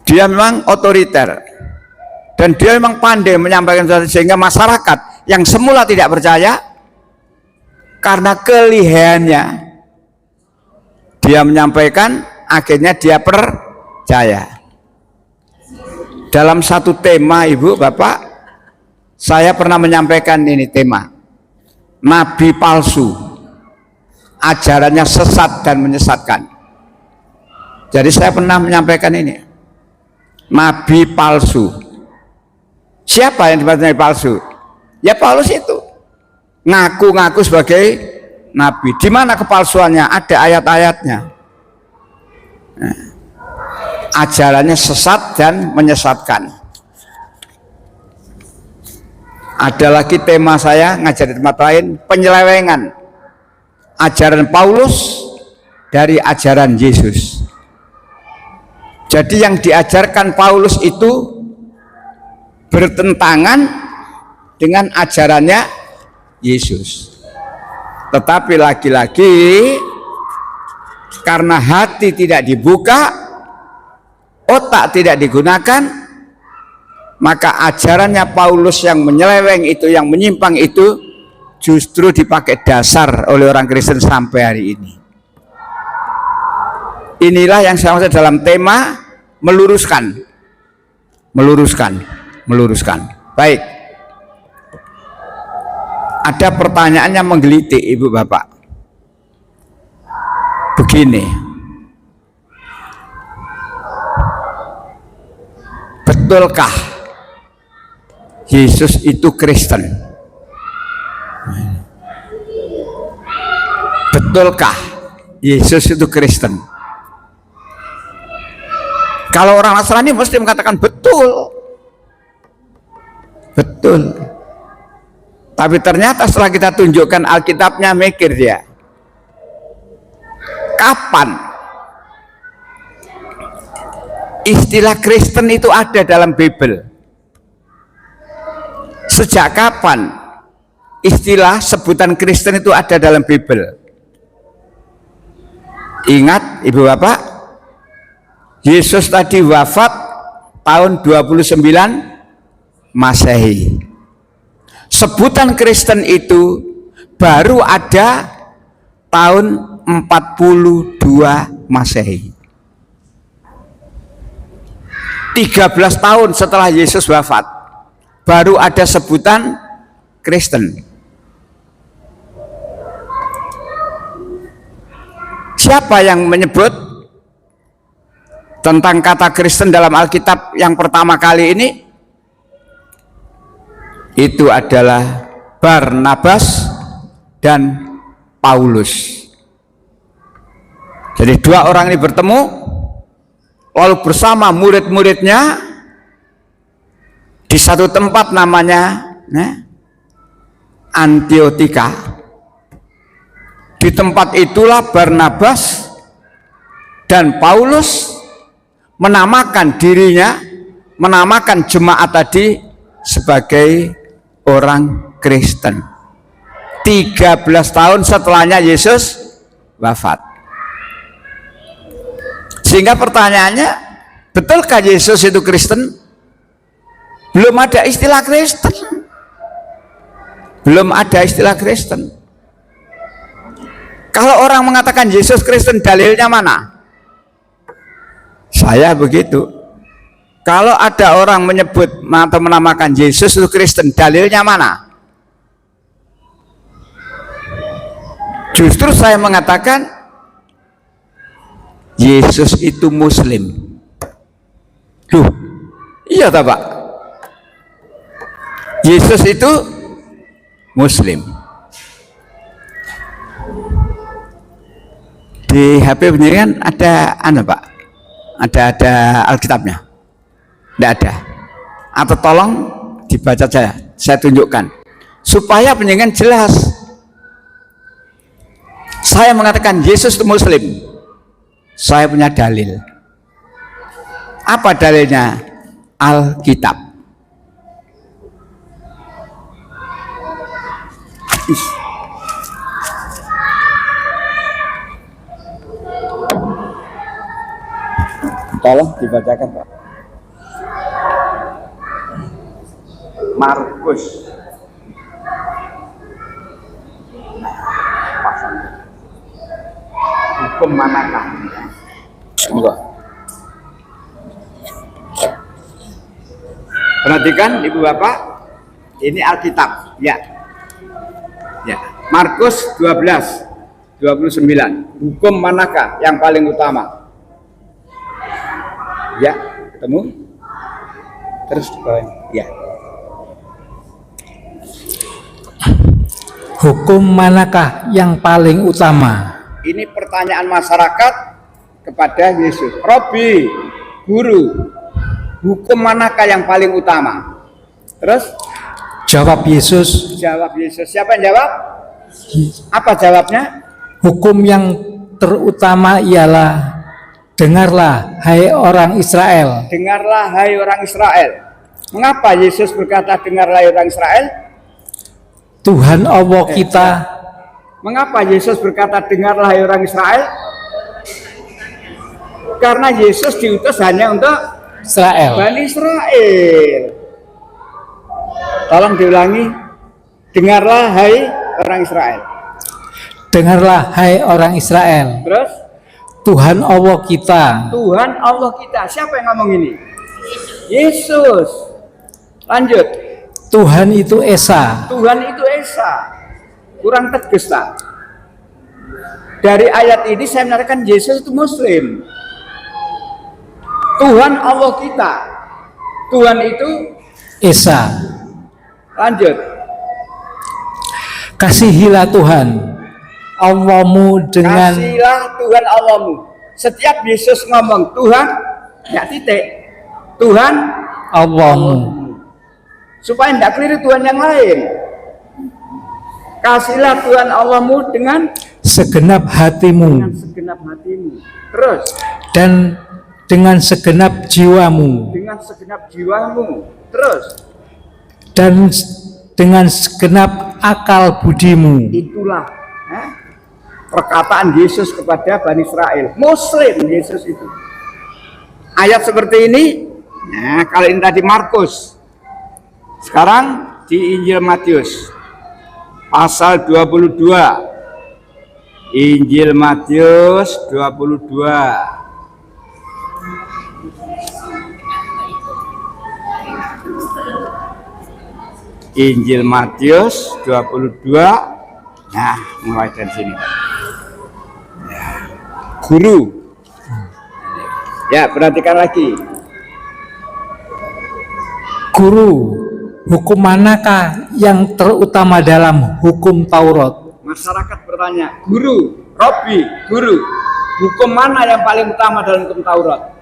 Dia memang otoriter. Dan dia memang pandai menyampaikan sesuatu sehingga masyarakat yang semula tidak percaya, karena kelihayannya dia menyampaikan, akhirnya dia percaya. Dalam satu tema, Ibu, Bapak, saya pernah menyampaikan ini tema, nabi palsu, ajarannya sesat dan menyesatkan. Jadi saya pernah menyampaikan ini, nabi palsu. Siapa yang disebut nabi palsu? Ya Paulus itu, ngaku-ngaku sebagai nabi. Di mana kepalsuannya? Ada ayat-ayatnya. Ajarannya sesat dan menyesatkan. Ada lagi tema saya ngajar di tempat lain, penyelewengan ajaran Paulus dari ajaran Yesus. Jadi yang diajarkan Paulus itu bertentangan dengan ajarannya Yesus. Tetapi lagi-lagi karena hati tidak dibuka, otak tidak digunakan, maka ajarannya Paulus yang menyeleweng itu, yang menyimpang itu, justru dipakai dasar oleh orang Kristen sampai hari ini. Inilah yang saya maksud dalam tema meluruskan. Baik. Ada pertanyaan yang menggelitik, Ibu Bapak. Begini. Betulkah Yesus itu Kristen? Betulkah Yesus itu Kristen? Kalau orang Nasrani mesti mengatakan betul. Betul. Tapi ternyata setelah kita tunjukkan Alkitabnya, mikir dia, kapan istilah Kristen itu ada dalam Bible? Sejak kapan istilah sebutan Kristen itu ada dalam Bible? Ingat Ibu Bapak, Yesus tadi wafat tahun 29 Masehi. Sebutan Kristen itu baru ada tahun 42 Masehi. 13 tahun setelah Yesus wafat baru ada sebutan Kristen. Siapa yang menyebut tentang kata Kristen dalam Alkitab yang pertama kali ini? Itu adalah Barnabas dan Paulus. Jadi dua orang ini bertemu, lalu bersama murid-muridnya di satu tempat namanya Antiokhia. Di tempat itulah Barnabas dan Paulus menamakan dirinya, menamakan jemaat tadi sebagai orang Kristen. 13 tahun setelahnya Yesus wafat. Sehingga pertanyaannya, betulkah Yesus itu Kristen? Belum ada istilah Kristen. Belum ada istilah Kristen. Kalau orang mengatakan Yesus Kristen, dalilnya mana? Saya begitu. Kalau ada orang menyebut atau menamakan Yesus itu Kristen, dalilnya mana? Justru saya mengatakan Yesus itu Muslim. Loh, iya tak Pak? Yesus itu Muslim. Di HP penyiaran ada Pak? Ada Alkitabnya? Tidak ada. Atau tolong dibaca saya tunjukkan supaya penyiaran jelas. Saya mengatakan Yesus itu Muslim. Saya punya dalil. Apa dalilnya? Alkitab. Tolong dibacakan Pak. Markus. Hukum manakah? Enggak. Perhatikan Ibu Bapak, ini Alkitab, ya. Ya, Markus 12:29. Hukum manakah yang paling utama? Ya, ketemu? Terus ya. Hukum manakah yang paling utama? Ini pertanyaan masyarakat kepada Yesus. Robi, guru, hukum manakah yang paling utama? Terus? Jawab Yesus. Jawab Yesus. Siapa yang jawab? Apa jawabnya? Hukum yang terutama ialah, dengarlah hai orang Israel. Dengarlah hai orang Israel. Mengapa Yesus berkata dengarlah hai orang Israel? Tuhan Allah kita. Mengapa Yesus berkata dengarlah hai orang Israel? Karena Yesus diutus hanya untuk Israel. Bani Israel. Tolong diulangi. Dengarlah hai orang Israel. Dengarlah hai orang Israel. Terus? Tuhan Allah kita. Tuhan Allah kita. Siapa yang ngomong ini? Yesus. Lanjut. Tuhan itu Esa. Tuhan itu Esa. Kurang tegas tak? Dari ayat ini saya menyatakan Yesus itu Muslim. Tuhan Allah kita. Tuhan itu Esa. Lanjut. Kasihilah Tuhan Allahmu dengan. Kasihilah Tuhan Allahmu. Setiap Yesus ngomong Tuhan, ya titik. Tuhan Allahmu. Supaya tidak keliru Tuhan yang lain. Kasihlah Tuhan Allahmu dengan segenap hatimu. Dengan segenap hatimu. Terus. Dan dengan segenap jiwamu. Dengan segenap jiwamu. Terus. Dan dengan segenap akal budimu. Itulah perkataan Yesus kepada Bani Israel. Muslim Yesus itu. Ayat seperti ini. Nah, kalau ini tadi Markus. Sekarang di Injil Matius pasal 22. Injil Matius 22. Injil Matius 22. Nah, mulai dari sini. Ya. Guru. Ya, perhatikan lagi. Guru, hukum manakah yang terutama dalam hukum Taurat? Masyarakat bertanya, guru, Robi, guru, hukum mana yang paling utama dalam hukum Taurat?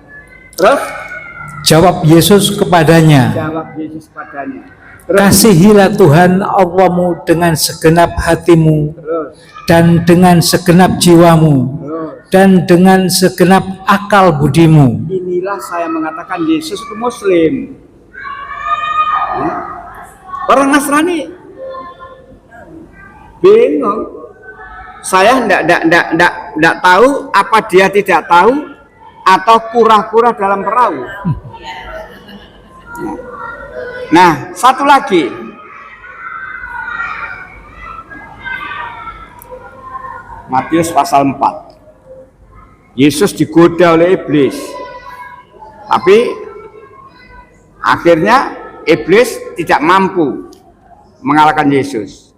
Terus? Jawab Yesus kepadanya. Jawab Yesus kepadanya. Terus? Kasihilah Tuhan Allahmu dengan segenap hatimu. Terus? Dan dengan segenap jiwamu. Terus? Dan dengan segenap akal budimu. Inilah saya mengatakan Yesus itu Muslim. Orang Nasrani bingung. Saya enggak tahu apa dia tidak tahu atau kura-kura dalam perahu. Nah, satu lagi. Matius pasal 4. Yesus digoda oleh iblis. Tapi akhirnya iblis tidak mampu mengalahkan Yesus.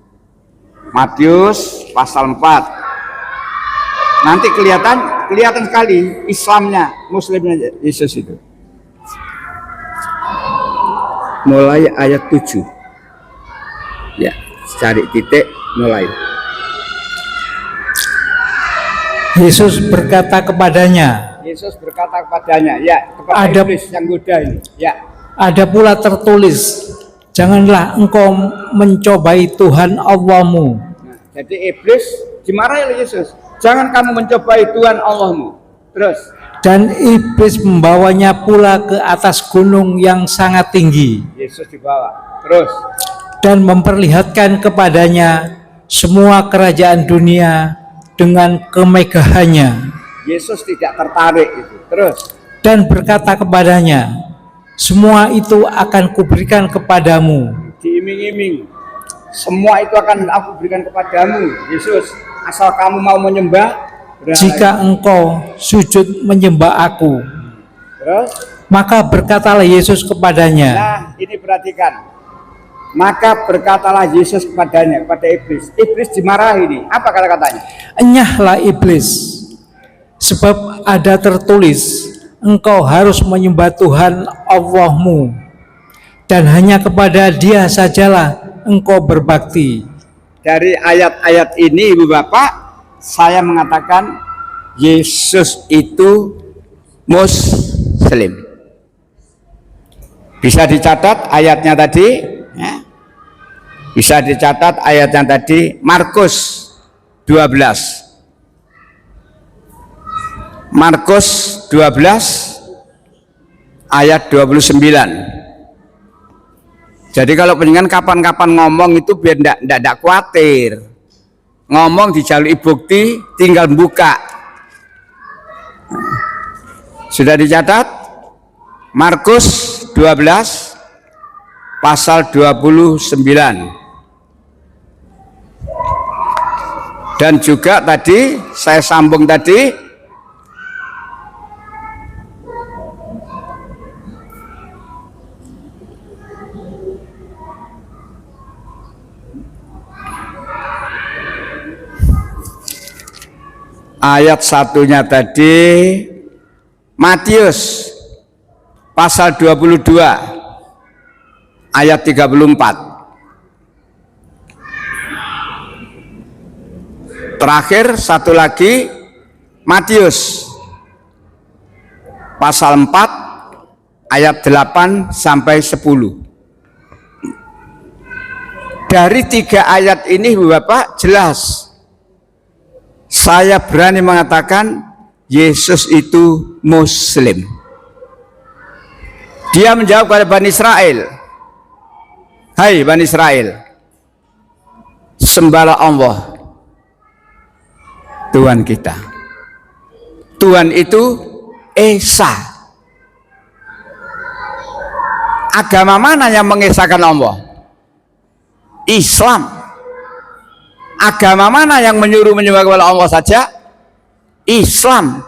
Matius pasal 4. Nanti kelihatan sekali Islamnya, Muslimnya Yesus itu. Mulai ayat 7. Ya, cari titik mulai. Yesus berkata kepadanya, Ya, kepada iblis yang goda ini. Ya. ada pula tertulis, janganlah engkau mencobai Tuhan Allahmu. Nah, jadi iblis dimarahi oleh Yesus. Jangan kamu mencobai Tuhan Allahmu. Terus. Dan iblis membawanya pula ke atas gunung yang sangat tinggi. Yesus dibawa. Terus. Dan memperlihatkan kepadanya semua kerajaan dunia dengan kemegahannya. Yesus tidak tertarik itu. Terus. Dan berkata kepadanya, semua itu akan kuberikan kepadamu. Diiming-iming. Semua itu akan aku berikan kepadamu, Yesus. Asal kamu mau menyembah. Jika engkau sujud menyembah aku. Terus. Maka berkatalah Yesus kepadanya. Nah, ini perhatikan. Maka berkatalah Yesus kepadanya, kepada iblis. Iblis dimarahi ini. Apa kata-katanya? Enyahlah iblis, sebab ada tertulis, engkau harus menyembah Tuhan Allahmu, dan hanya kepada Dia sajalah engkau berbakti. Dari ayat-ayat ini, Ibu Bapak, saya mengatakan Yesus itu Muslim. Bisa dicatat ayatnya tadi, ya. Bisa dicatat ayat yang tadi, Markus 12. Markus 12 ayat 29. Jadi kalau pengen kapan-kapan ngomong itu biar ndak khawatir. Ngomong dijalui bukti, tinggal buka. Sudah dicatat? Markus 12 pasal 29. Dan juga tadi saya sambung tadi, ayat satunya tadi Matius pasal 22 ayat 34. Terakhir satu lagi Matius pasal 4 ayat 8 sampai 10. Dari 3 ayat ini Bapak jelas saya berani mengatakan Yesus itu Muslim. Dia menjawab kepada Bani Israel, hai Bani Israel, sembahlah Allah Tuhan kita. Tuhan itu Esa. Agama mana yang mengesahkan Allah? Islam. Agama mana yang menyuruh menyembah kepada Allah saja? Islam.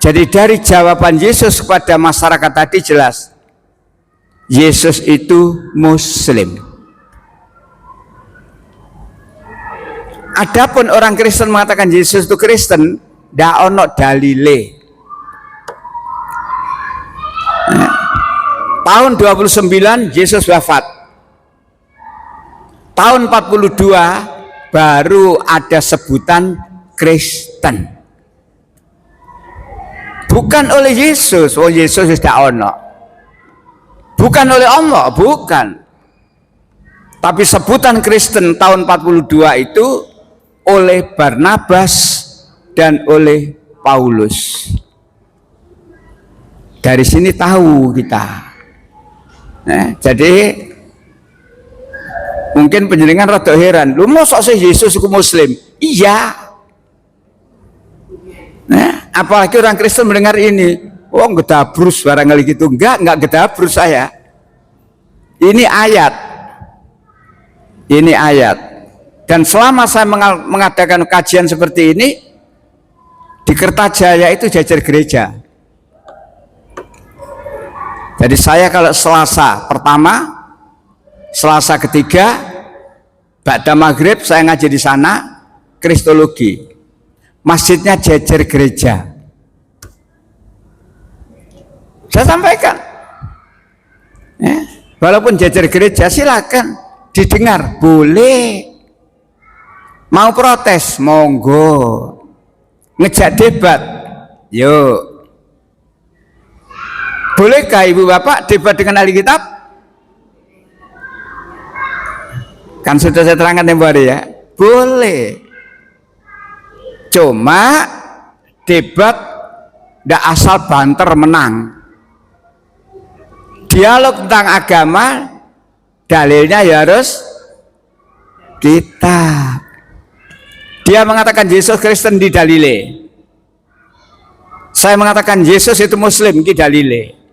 Jadi dari jawaban Yesus kepada masyarakat tadi jelas, Yesus itu Muslim. Adapun orang Kristen mengatakan Yesus itu Kristen, ndak ono dalile. Tahun 29 Yesus wafat. Tahun 42 baru ada sebutan Kristen. Bukan oleh Yesus, oh Yesus tidak ono. Bukan oleh Allah, bukan. Tapi sebutan Kristen tahun 42 itu oleh Barnabas dan oleh Paulus. Dari sini tahu kita. Nah, jadi Mungkin penjenengan rada heran, lu mosok sih Yesus iku muslim? Iya. Nah, apalagi orang Kristen mendengar ini, oh gedabrus barangkali gitu. Enggak gedabrus saya. Ini ayat. Ini ayat. Dan selama saya mengadakan kajian seperti ini, di Kertajaya itu jajar gereja. Jadi saya kalau Selasa pertama, Selasa ketiga, ba'da maghrib saya ngaji di sana, Kristologi. Masjidnya jajar gereja. Saya sampaikan, ya, walaupun jajar gereja silakan didengar, boleh. Mau protes, monggo. Ngejak debat, yuk. Bolehkah ibu bapak debat dengan ahli kitab? Kan sudah saya terangkan tempo hari ya, boleh. Cuma debat tidak asal banter menang. Dialog tentang agama, dalilnya ya harus kitab. Dia mengatakan Yesus Kristen di dalile. Saya mengatakan Yesus itu Muslim di dalile.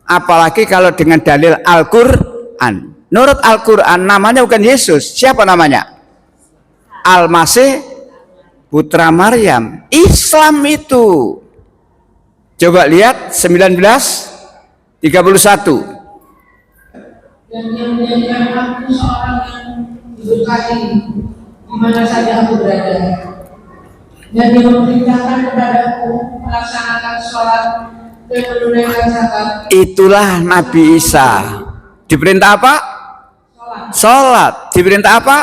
Apalagi kalau dengan dalil Al-Quran. Menurut Al-Quran namanya bukan Yesus. Siapa namanya? Al-Masih putra Maryam. Islam itu. Coba lihat 19:31. Dan yang menjadikan aku seorang yang diberkati di mana saja aku berada. Dan dia memerintahkan kepadaku melaksanakan sholat dan menunaikan zakat. Itulah Nabi Isa. Diperintah apa? Sholat. Diperintah apa?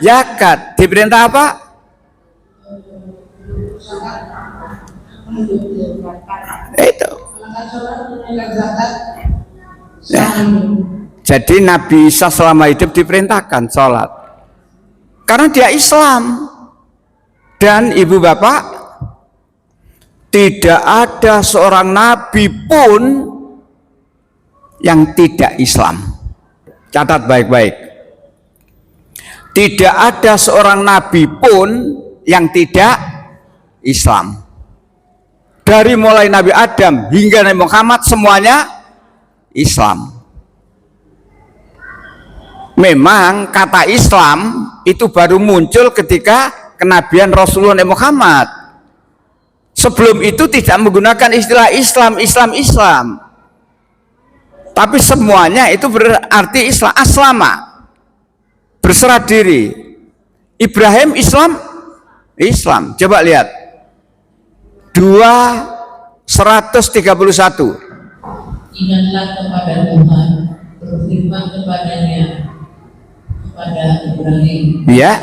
Zakat. Diperintah apa? Itu. Ya. Jadi Nabi Isa selama hidup diperintahkan sholat. Karena dia Islam. Dan ibu bapak, tidak ada seorang nabi pun yang tidak Islam. Catat baik-baik. Tidak ada seorang nabi pun yang tidak Islam. Dari mulai Nabi Adam hingga Nabi Muhammad semuanya Islam. Memang kata Islam itu baru muncul ketika kenabian Rasulullah Muhammad. Sebelum itu tidak menggunakan istilah Islam. Tapi semuanya itu berarti Islam. Aslama, berserah diri. Ibrahim Islam. Coba lihat 2:131. Ingatlah kepada Tuhan, berfirman kepadanya, kepada Ibrahim. Ya.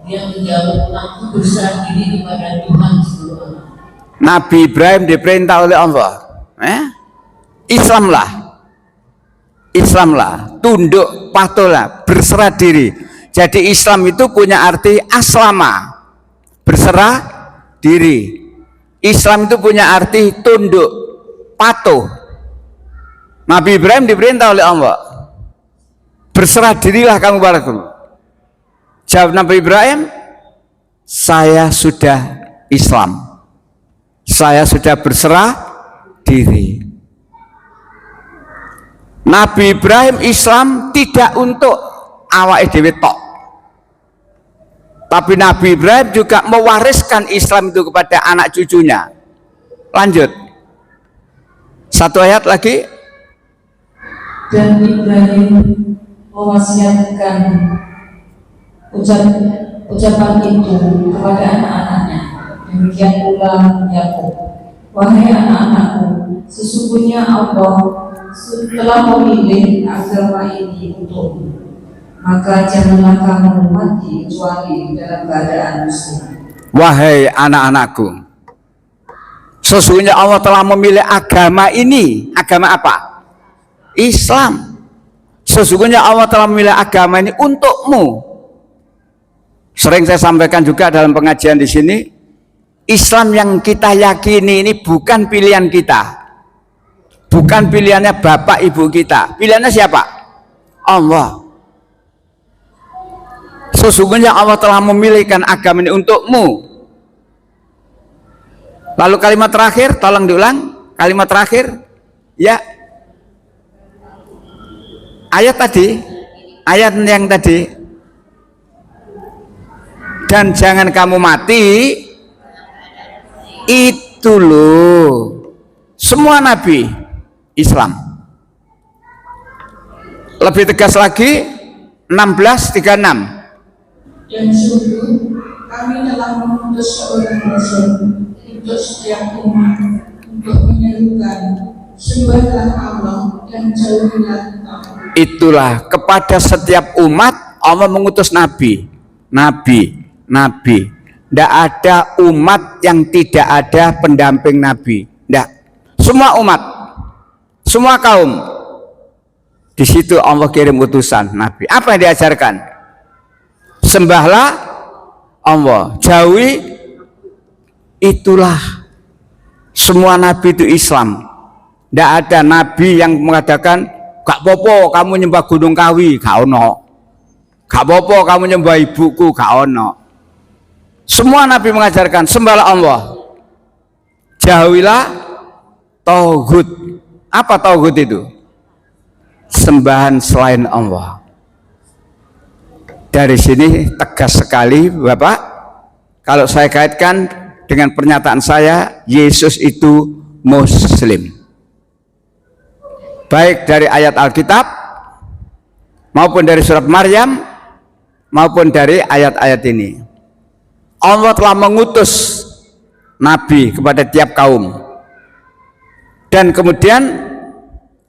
Dia menjawab, aku berserah diri kepada Tuhan seluruh. Nabi Ibrahim diperintah oleh Allah, Islamlah, tunduk, patuhlah, berserah diri. Jadi Islam itu punya arti aslama, berserah diri. Islam itu punya arti tunduk, patuh. Nabi Ibrahim diperintah oleh Allah, berserah dirilah kamu padaku. Jawab Nabi Ibrahim, saya sudah Islam, saya sudah berserah diri. Nabi Ibrahim Islam tidak untuk awake dhewe tok, tapi Nabi Ibrahim juga mewariskan Islam itu kepada anak cucunya. Lanjut, satu ayat lagi. Dan Ibrahim mewasiatkan ucapan itu kepada anak-anaknya. Demikian pula Yakub, wahai anak-anakku, sesungguhnya Allah telah memilih agama ini untukmu, maka janganlah kamu mati kecuali dalam keadaan muslim. Wahai anak-anakku, sesungguhnya Allah telah memilih agama ini. Agama apa? Islam. Sesungguhnya Allah telah memilih agama ini untukmu. Sering saya sampaikan juga dalam pengajian di sini, Islam yang kita yakini ini bukan pilihan kita, bukan pilihannya bapak ibu kita. Pilihannya siapa? Allah. Sesungguhnya Allah telah memilihkan agama ini untukmu. Lalu kalimat terakhir, tolong diulang. Kalimat terakhir, ya. Ayat tadi, ayat yang tadi. Dan jangan kamu mati. Itu loh. Semua nabi Islam. Lebih tegas lagi, 16:36. Dan sungguh kami telah mengutus seorang rasul untuk setiap umat untuk menyerukan sembahlah Allah dan jauhilah tagut. Itulah kepada setiap umat Allah mengutus nabi. Tidak ada umat yang tidak ada pendamping nabi. Tidak. Semua umat, semua kaum, di situ Allah kirim utusan nabi. Apa yang diajarkan? Sembahlah Allah, jauhi. Itulah semua nabi itu Islam. Tidak ada nabi yang mengatakan gak popo kamu nyembah Gunung Kawi, gak ono. Gak popo kamu nyembah ibuku, gak ono. Semua nabi mengajarkan sembahlah Allah, jauhilah tauhid. Apa tauhid itu? Sembahan selain Allah. Dari sini tegas sekali Bapak, kalau saya kaitkan dengan pernyataan saya, Yesus itu Muslim. Baik dari ayat Alkitab, maupun dari surat Maryam, maupun dari ayat-ayat ini. Allah telah mengutus Nabi kepada tiap kaum. Dan kemudian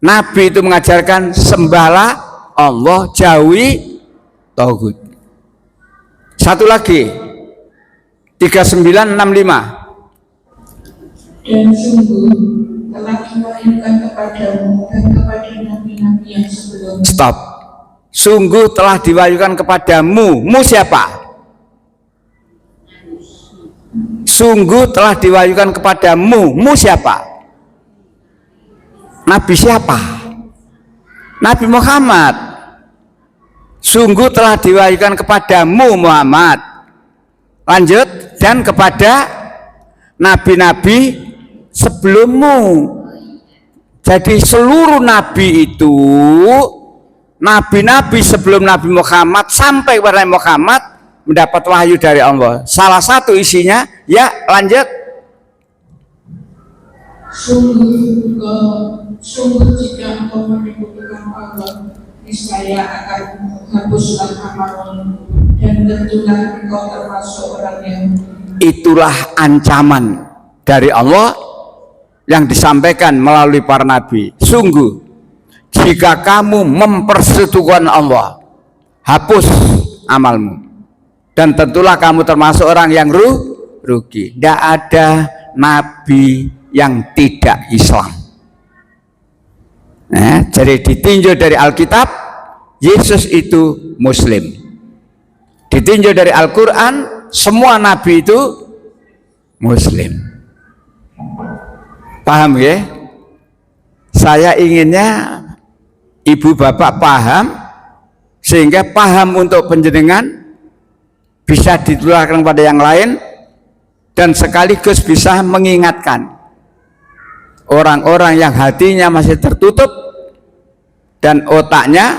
Nabi itu mengajarkan sembahlah Allah, jauhi tauhid. Satu lagi 3965. Dan sungguh telah diwahyukan kepadamu dan kepada nabi-nabi yang sebelumnya. Stop. Sungguh telah diwahyukan kepadamu. Mu siapa? Sungguh telah diwahyukan kepadamu. Mu siapa? Nabi siapa? Nabi Muhammad. Sungguh telah diwahyukan kepadamu Muhammad. Lanjut, dan kepada nabi-nabi sebelummu. Jadi seluruh nabi itu, nabi-nabi sebelum Nabi Muhammad sampai kepada Nabi Muhammad mendapat wahyu dari Allah. Salah satu isinya, ya lanjut. Sungguh jika engkau merindukan Allah, niscaya akan menghapuslah amalmu dan tentulah engkau termasuk orang yang. Itulah ancaman dari Allah yang disampaikan melalui para nabi. Sungguh jika kamu mempersekutukan Allah, hapus amalmu dan tentulah kamu termasuk orang yang rugi. Tidak ada nabi yang tidak Islam. Jadi ditinjau dari Alkitab, Yesus itu Muslim. Ditinjau dari Al-Quran, semua nabi itu Muslim. Paham ya? Saya inginnya ibu bapak paham, sehingga paham untuk penjenengan bisa ditularkan pada yang lain, dan sekaligus bisa mengingatkan orang-orang yang hatinya masih tertutup dan otaknya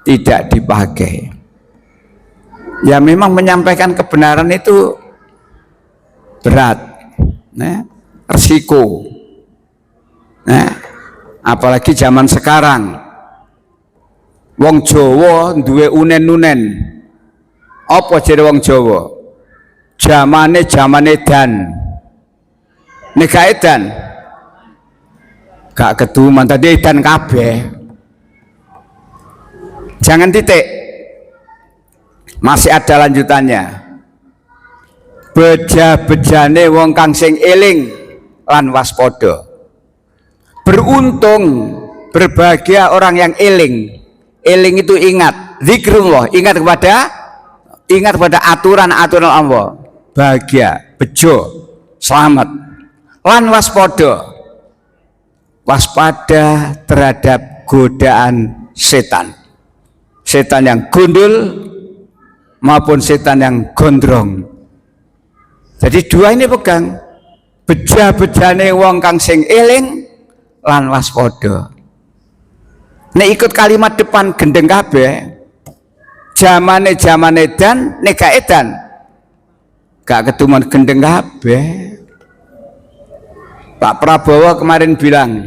tidak dipakai. Ya memang menyampaikan kebenaran itu berat, resiko. Apalagi zaman sekarang, wong Jawa duwe unen-unen. Apa jadi wong Jawa? Zamane dan nek edan gak keduman tadi edan kabeh. Jangan titik, masih ada lanjutannya. Beja-bejane wong kang sing eling lan waspada. Beruntung, berbahagia orang yang eling. Eling itu ingat, zikrullah, ingat kepada aturan-aturan Allah. Bahagia, bejo, selamat. Lan waspada, waspada terhadap godaan setan. Setan yang gundul maupun setan yang gondrong. Jadi dua ini pegang. Beja-bejane wong kang sing eling lan waspada. Nek ikut kalimat depan gendeng kabeh. Jamane edan, nek gak edan gak ketuman gendeng kabeh. Pak Prabowo kemarin bilang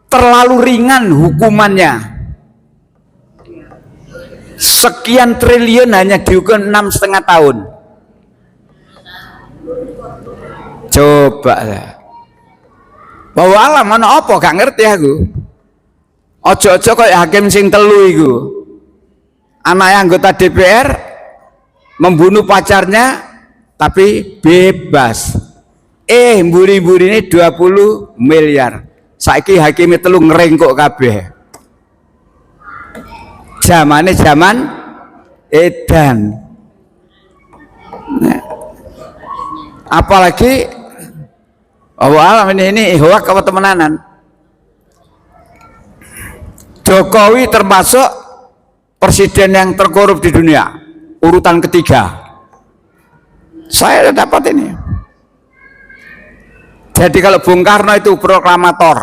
terlalu ringan hukumannya. Sekian triliun hanya dihukum 6,5 tahun. Coba lah. Bahwa alam mana apa gak ngerti aku. Ojo-ojo kayak hakim sing telu iku. Anak anggota DPR membunuh pacarnya tapi bebas. Mburi-mburi ini 20 miliar. Saiki hakimnya telu ngerengkok kabeh. Zaman edan. Nah, apalagi alam ini hoak apa temenanan. Jokowi termasuk presiden yang terkorup di dunia, urutan ketiga. Saya dapat ini. Jadi kalau Bung Karno itu proklamator,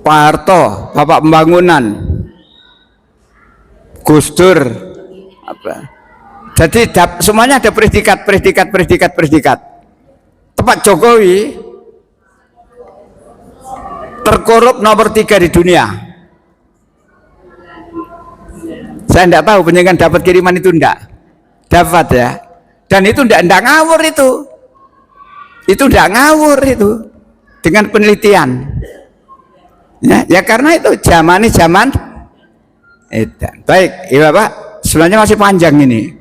Pak Harto Bapak Pembangunan, Gus Dur, apa? Jadi semuanya ada predikat. Tepat Jokowi terkorup nomor 3 di dunia. Saya tidak tahu penjagaan dapat kiriman itu enggak dapat ya, dan itu enggak ngawur itu enggak ngawur itu dengan penelitian ya karena itu zaman edan. Baik ya Bapak, sebenarnya masih panjang ini,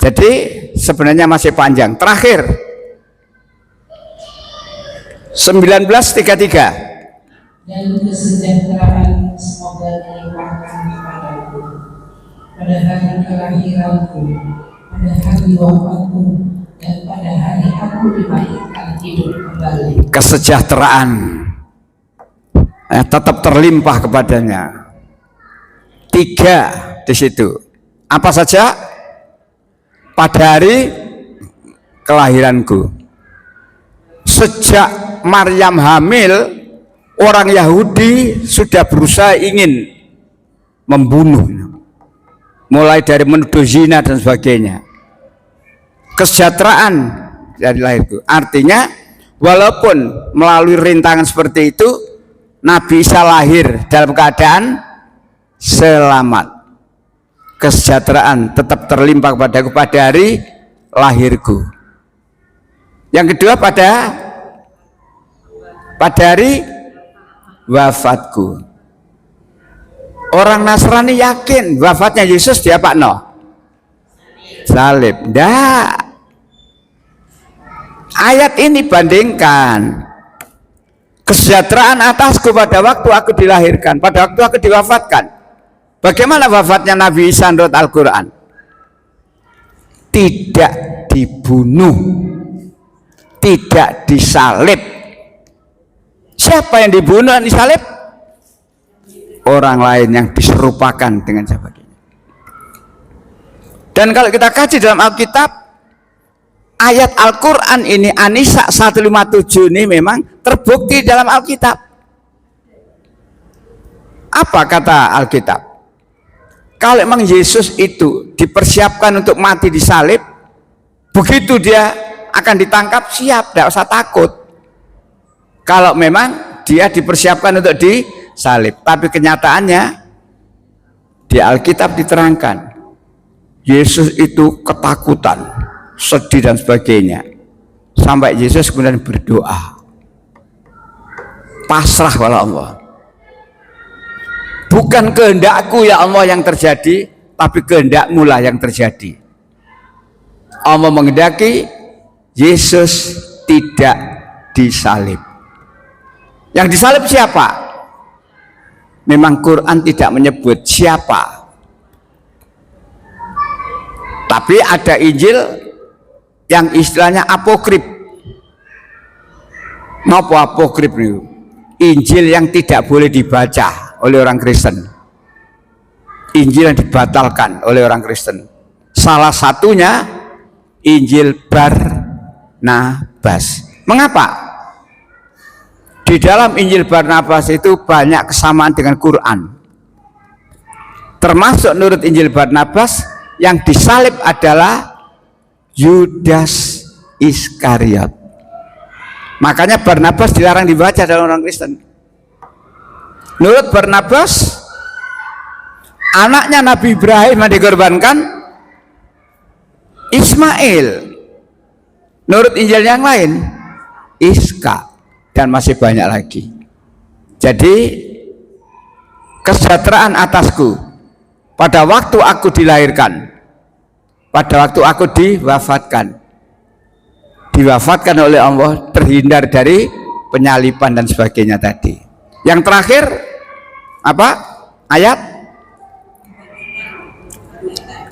jadi sebenarnya masih panjang. Terakhir 1933 dan kesejahteraan semoga dilimpahkan kepadaku pada hari kelahiranku, pada hari wafatku, dan pada hari aku dibangkitkan hidup kembali. Kesejahteraan tetap terlimpah kepadanya. 3 di situ. Apa saja? Pada hari kelahiranku. Sejak Maryam hamil, orang Yahudi sudah berusaha ingin membunuh, mulai dari menuduh zina dan sebagainya. Kesejahteraan dari lahirku, artinya walaupun melalui rintangan seperti itu, Nabi Isa lahir dalam keadaan selamat. Kesejahteraan tetap terlimpah kepadaku pada hari lahirku. Yang kedua pada hari wafatku. Orang Nasrani yakin wafatnya Yesus dia Pak No salib. Ndak. Ayat ini bandingkan kesejahteraan atasku pada waktu aku dilahirkan, pada waktu aku diwafatkan. Bagaimana wafatnya Nabi Isa menurut Al-Quran? Tidak dibunuh, tidak disalib. Siapa yang dibunuh dan disalib? Orang lain yang diserupakan dengan sebagainya. Dan kalau kita kaji dalam Alkitab, ayat Al-Quran ini An-Nisa 157 ini memang terbukti dalam Alkitab. Apa kata Alkitab? Kalau memang Yesus itu dipersiapkan untuk mati disalib, begitu dia akan ditangkap siap, tidak usah takut. Kalau memang dia dipersiapkan untuk disalib, tapi kenyataannya di Alkitab diterangkan Yesus itu ketakutan, sedih dan sebagainya, sampai Yesus kemudian berdoa pasrah kepada Allah. Bukan kehendakku ya Allah yang terjadi, tapi kehendakmu lah yang terjadi. Allah menghendaki Yesus tidak disalib. Yang disalib siapa? Memang Quran tidak menyebut siapa, tapi ada Injil yang istilahnya apokrif. Napa apokrif niku? Injil yang tidak boleh dibaca oleh orang Kristen, Injil yang dibatalkan oleh orang Kristen. Salah satunya Injil Barnabas. Mengapa? Di dalam Injil Barnabas itu banyak kesamaan dengan Quran. Termasuk menurut Injil Barnabas yang disalib adalah Yudas Iskariot. Makanya Barnabas dilarang dibaca dalam orang Kristen. Menurut Barnabas, anaknya Nabi Ibrahim yang dikorbankan Ismail. Menurut Injil yang lain Iska, dan masih banyak lagi. Jadi kesejahteraan atasku pada waktu aku dilahirkan, pada waktu aku diwafatkan oleh Allah, terhindar dari penyaliban dan sebagainya tadi. Yang terakhir apa? Ayat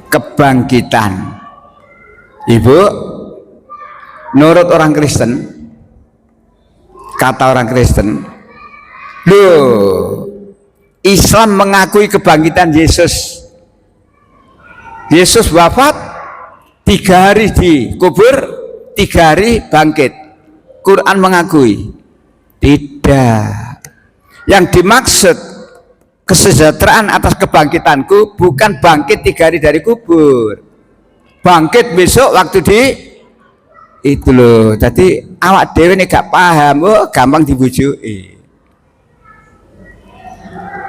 kebangkitan. Ibu, menurut orang Kristen, kata orang Kristen, loh, Islam mengakui kebangkitan Yesus. Yesus wafat, 3 hari dikubur, 3 hari bangkit. Quran mengakui? Tidak. Yang dimaksud kesejahteraan atas kebangkitanku bukan bangkit 3 hari dari kubur, bangkit besok waktu di itu loh. Jadi awak dewe ini gak paham, gampang dibujuki.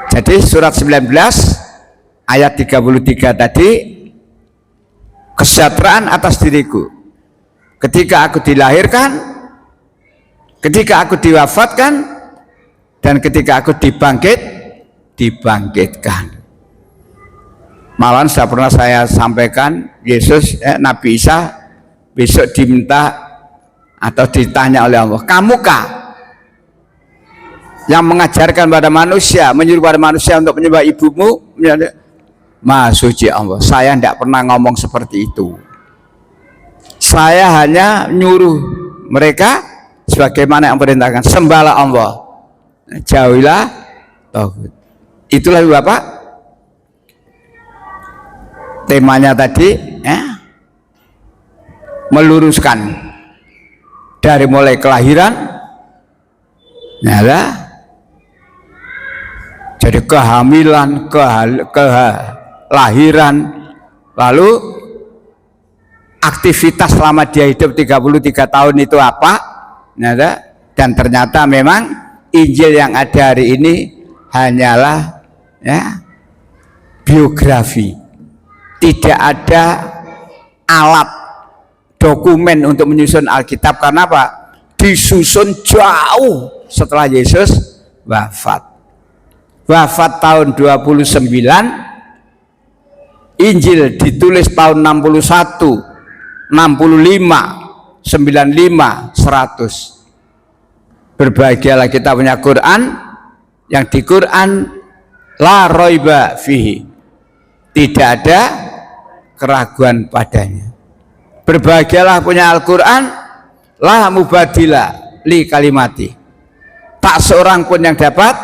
Jadi surat 19 ayat 33 tadi, kesejahteraan atas diriku ketika aku dilahirkan, ketika aku diwafatkan, dan ketika aku dibangkitkan. Malahan sudah pernah saya sampaikan, Yesus, Nabi Isa besok diminta atau ditanya oleh Allah, kamukah yang mengajarkan pada manusia, menyuruh pada manusia untuk menyembah ibumu? Maha suci Allah, saya tidak pernah ngomong seperti itu. Saya hanya nyuruh mereka sebagaimana yang perintahkan, sembahlah Allah, jauhilah tauhid. Itulah Bapak temanya tadi, meluruskan dari mulai kelahiran, jadi kehamilan, kelahiran, lalu aktivitas selama dia hidup 33 tahun itu apa, dan ternyata memang Injil yang ada hari ini hanyalah biografi, tidak ada alat dokumen untuk menyusun Alkitab. Karena apa? Disusun jauh setelah Yesus wafat tahun 29, Injil ditulis tahun 61, 65, 95, 100. Berbahagialah kita punya Quran, yang di Quran la roiba fihi, tidak ada keraguan padanya. Berbahagialah punya Al-Quran, la mubadila li kalimati, tak seorang pun yang dapat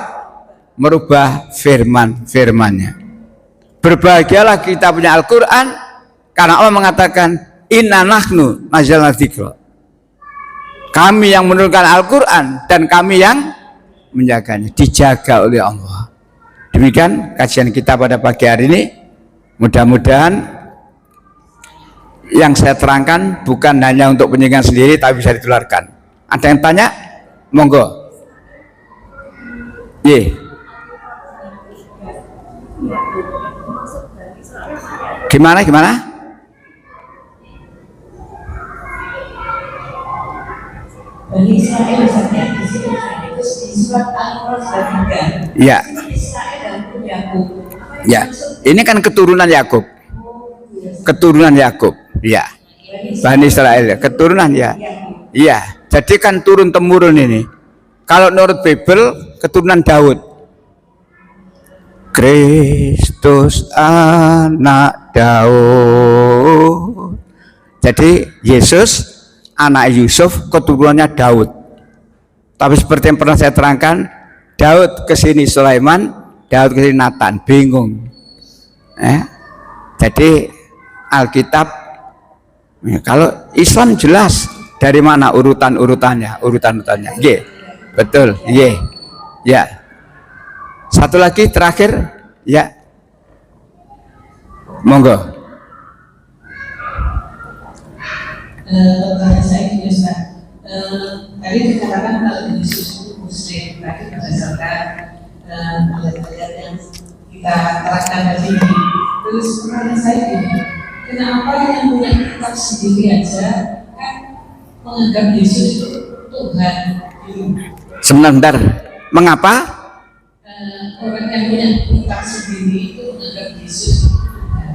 merubah firman-firmannya. Berbahagialah kita punya Al-Quran, karena Allah mengatakan inna nahnu nazzalna dzikra, kami yang menurunkan Al-Quran dan kami yang menjaganya, dijaga oleh Allah. Demikian kajian kita pada pagi hari ini. Mudah-mudahan yang saya terangkan bukan hanya untuk penyiangan sendiri, tapi bisa ditularkan. Ada yang tanya? Monggo. Gimana? Bani Israel misalnya di situ di surat Al-Imran 3. Ya. Israel dan Yakub. Ya. Ini kan keturunan Yakub. Keturunan Yakub. Ya. Bani Israel, keturunan ya. Iya. Jadi kan turun temurun ini. Kalau menurut Bible keturunan Daud. Kristus anak Daud. Jadi Yesus anak Yusuf, keturunannya Daud. Tapi seperti yang pernah saya terangkan, Daud ke sini Sulaiman, Daud ke sini Nathan, bingung. Jadi Alkitab, ya, kalau Islam jelas dari mana urutan-urutannya. Iya, betul, iya, ya. Satu lagi terakhir, ya, monggo. Pertanyaan saya ini Ustaz, tadi dikatakan kalau Yesus Muslim tadi berdasarkan ayat-ayat yang kita terangkan tadi. Terus pertanyaan saya ini, kenapa yang punya kitab sendiri aja kan menganggap Yesus itu Tuhan? Sebentar, mengapa? Orang yang punya kitab sendiri itu menganggap Yesus Tuhan.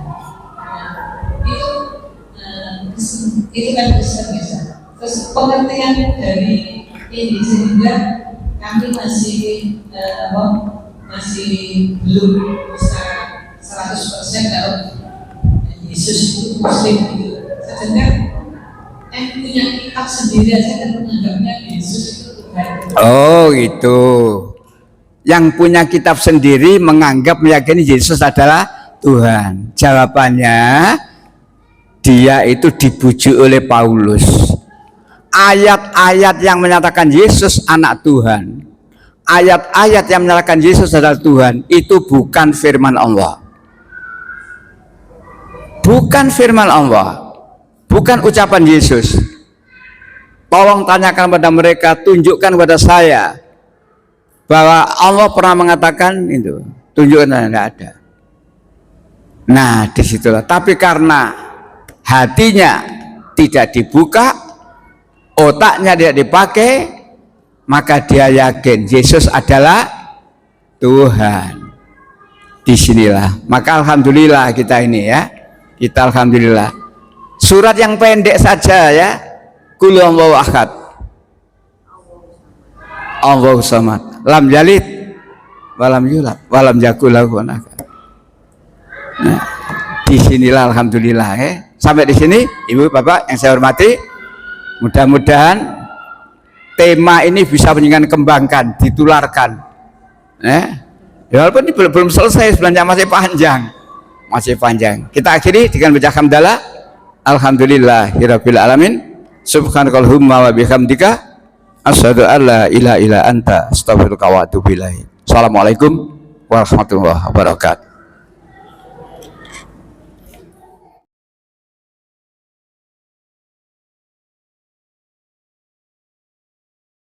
Itu kan Kristen bisa. Terus pengertian dari ini sehingga kami masih belum bisa 100% kalau Yesus itu Muslim gitu. Sedangkan yang punya kitab sendiri aja kan menganggapnya Yesus itu Tuhan. Oh gitu. Yang punya kitab sendiri menganggap meyakini Yesus adalah Tuhan. Jawabannya, dia itu dibujuk oleh Paulus. Ayat-ayat yang menyatakan Yesus anak Tuhan, ayat-ayat yang menyatakan Yesus adalah Tuhan, itu bukan firman Allah. Bukan firman Allah, bukan ucapan Yesus. Tolong tanyakan pada mereka, tunjukkan kepada saya bahwa Allah pernah mengatakan itu. Tunjukkan, tidak ada. Nah, disitulah. Tapi karena hatinya tidak dibuka, otaknya tidak dipakai, maka dia yakin Yesus adalah Tuhan. Disinilah. Maka alhamdulillah kita ini ya. Kita alhamdulillah. Surat yang pendek saja ya. Qul huwallahu ahad. Allahu samad. Lam yalid walam yulad walam yakul lahu kufuwan ahad. Nah, disinilah alhamdulillah ya. Sampai di sini Ibu Bapak yang saya hormati, mudah-mudahan tema ini bisa menjadikan kembangkan, ditularkan. Ya, walaupun ini belum selesai sebenarnya, masih panjang. Kita akhiri dengan baca hamdalah. Alhamdulillahirabbil alamin. Subhanakallahumma wa bihamdika asyhadu an la ilaha illa anta astaghfiruka wa atubu ilaik. Assalamualaikum warahmatullahi wabarakatuh.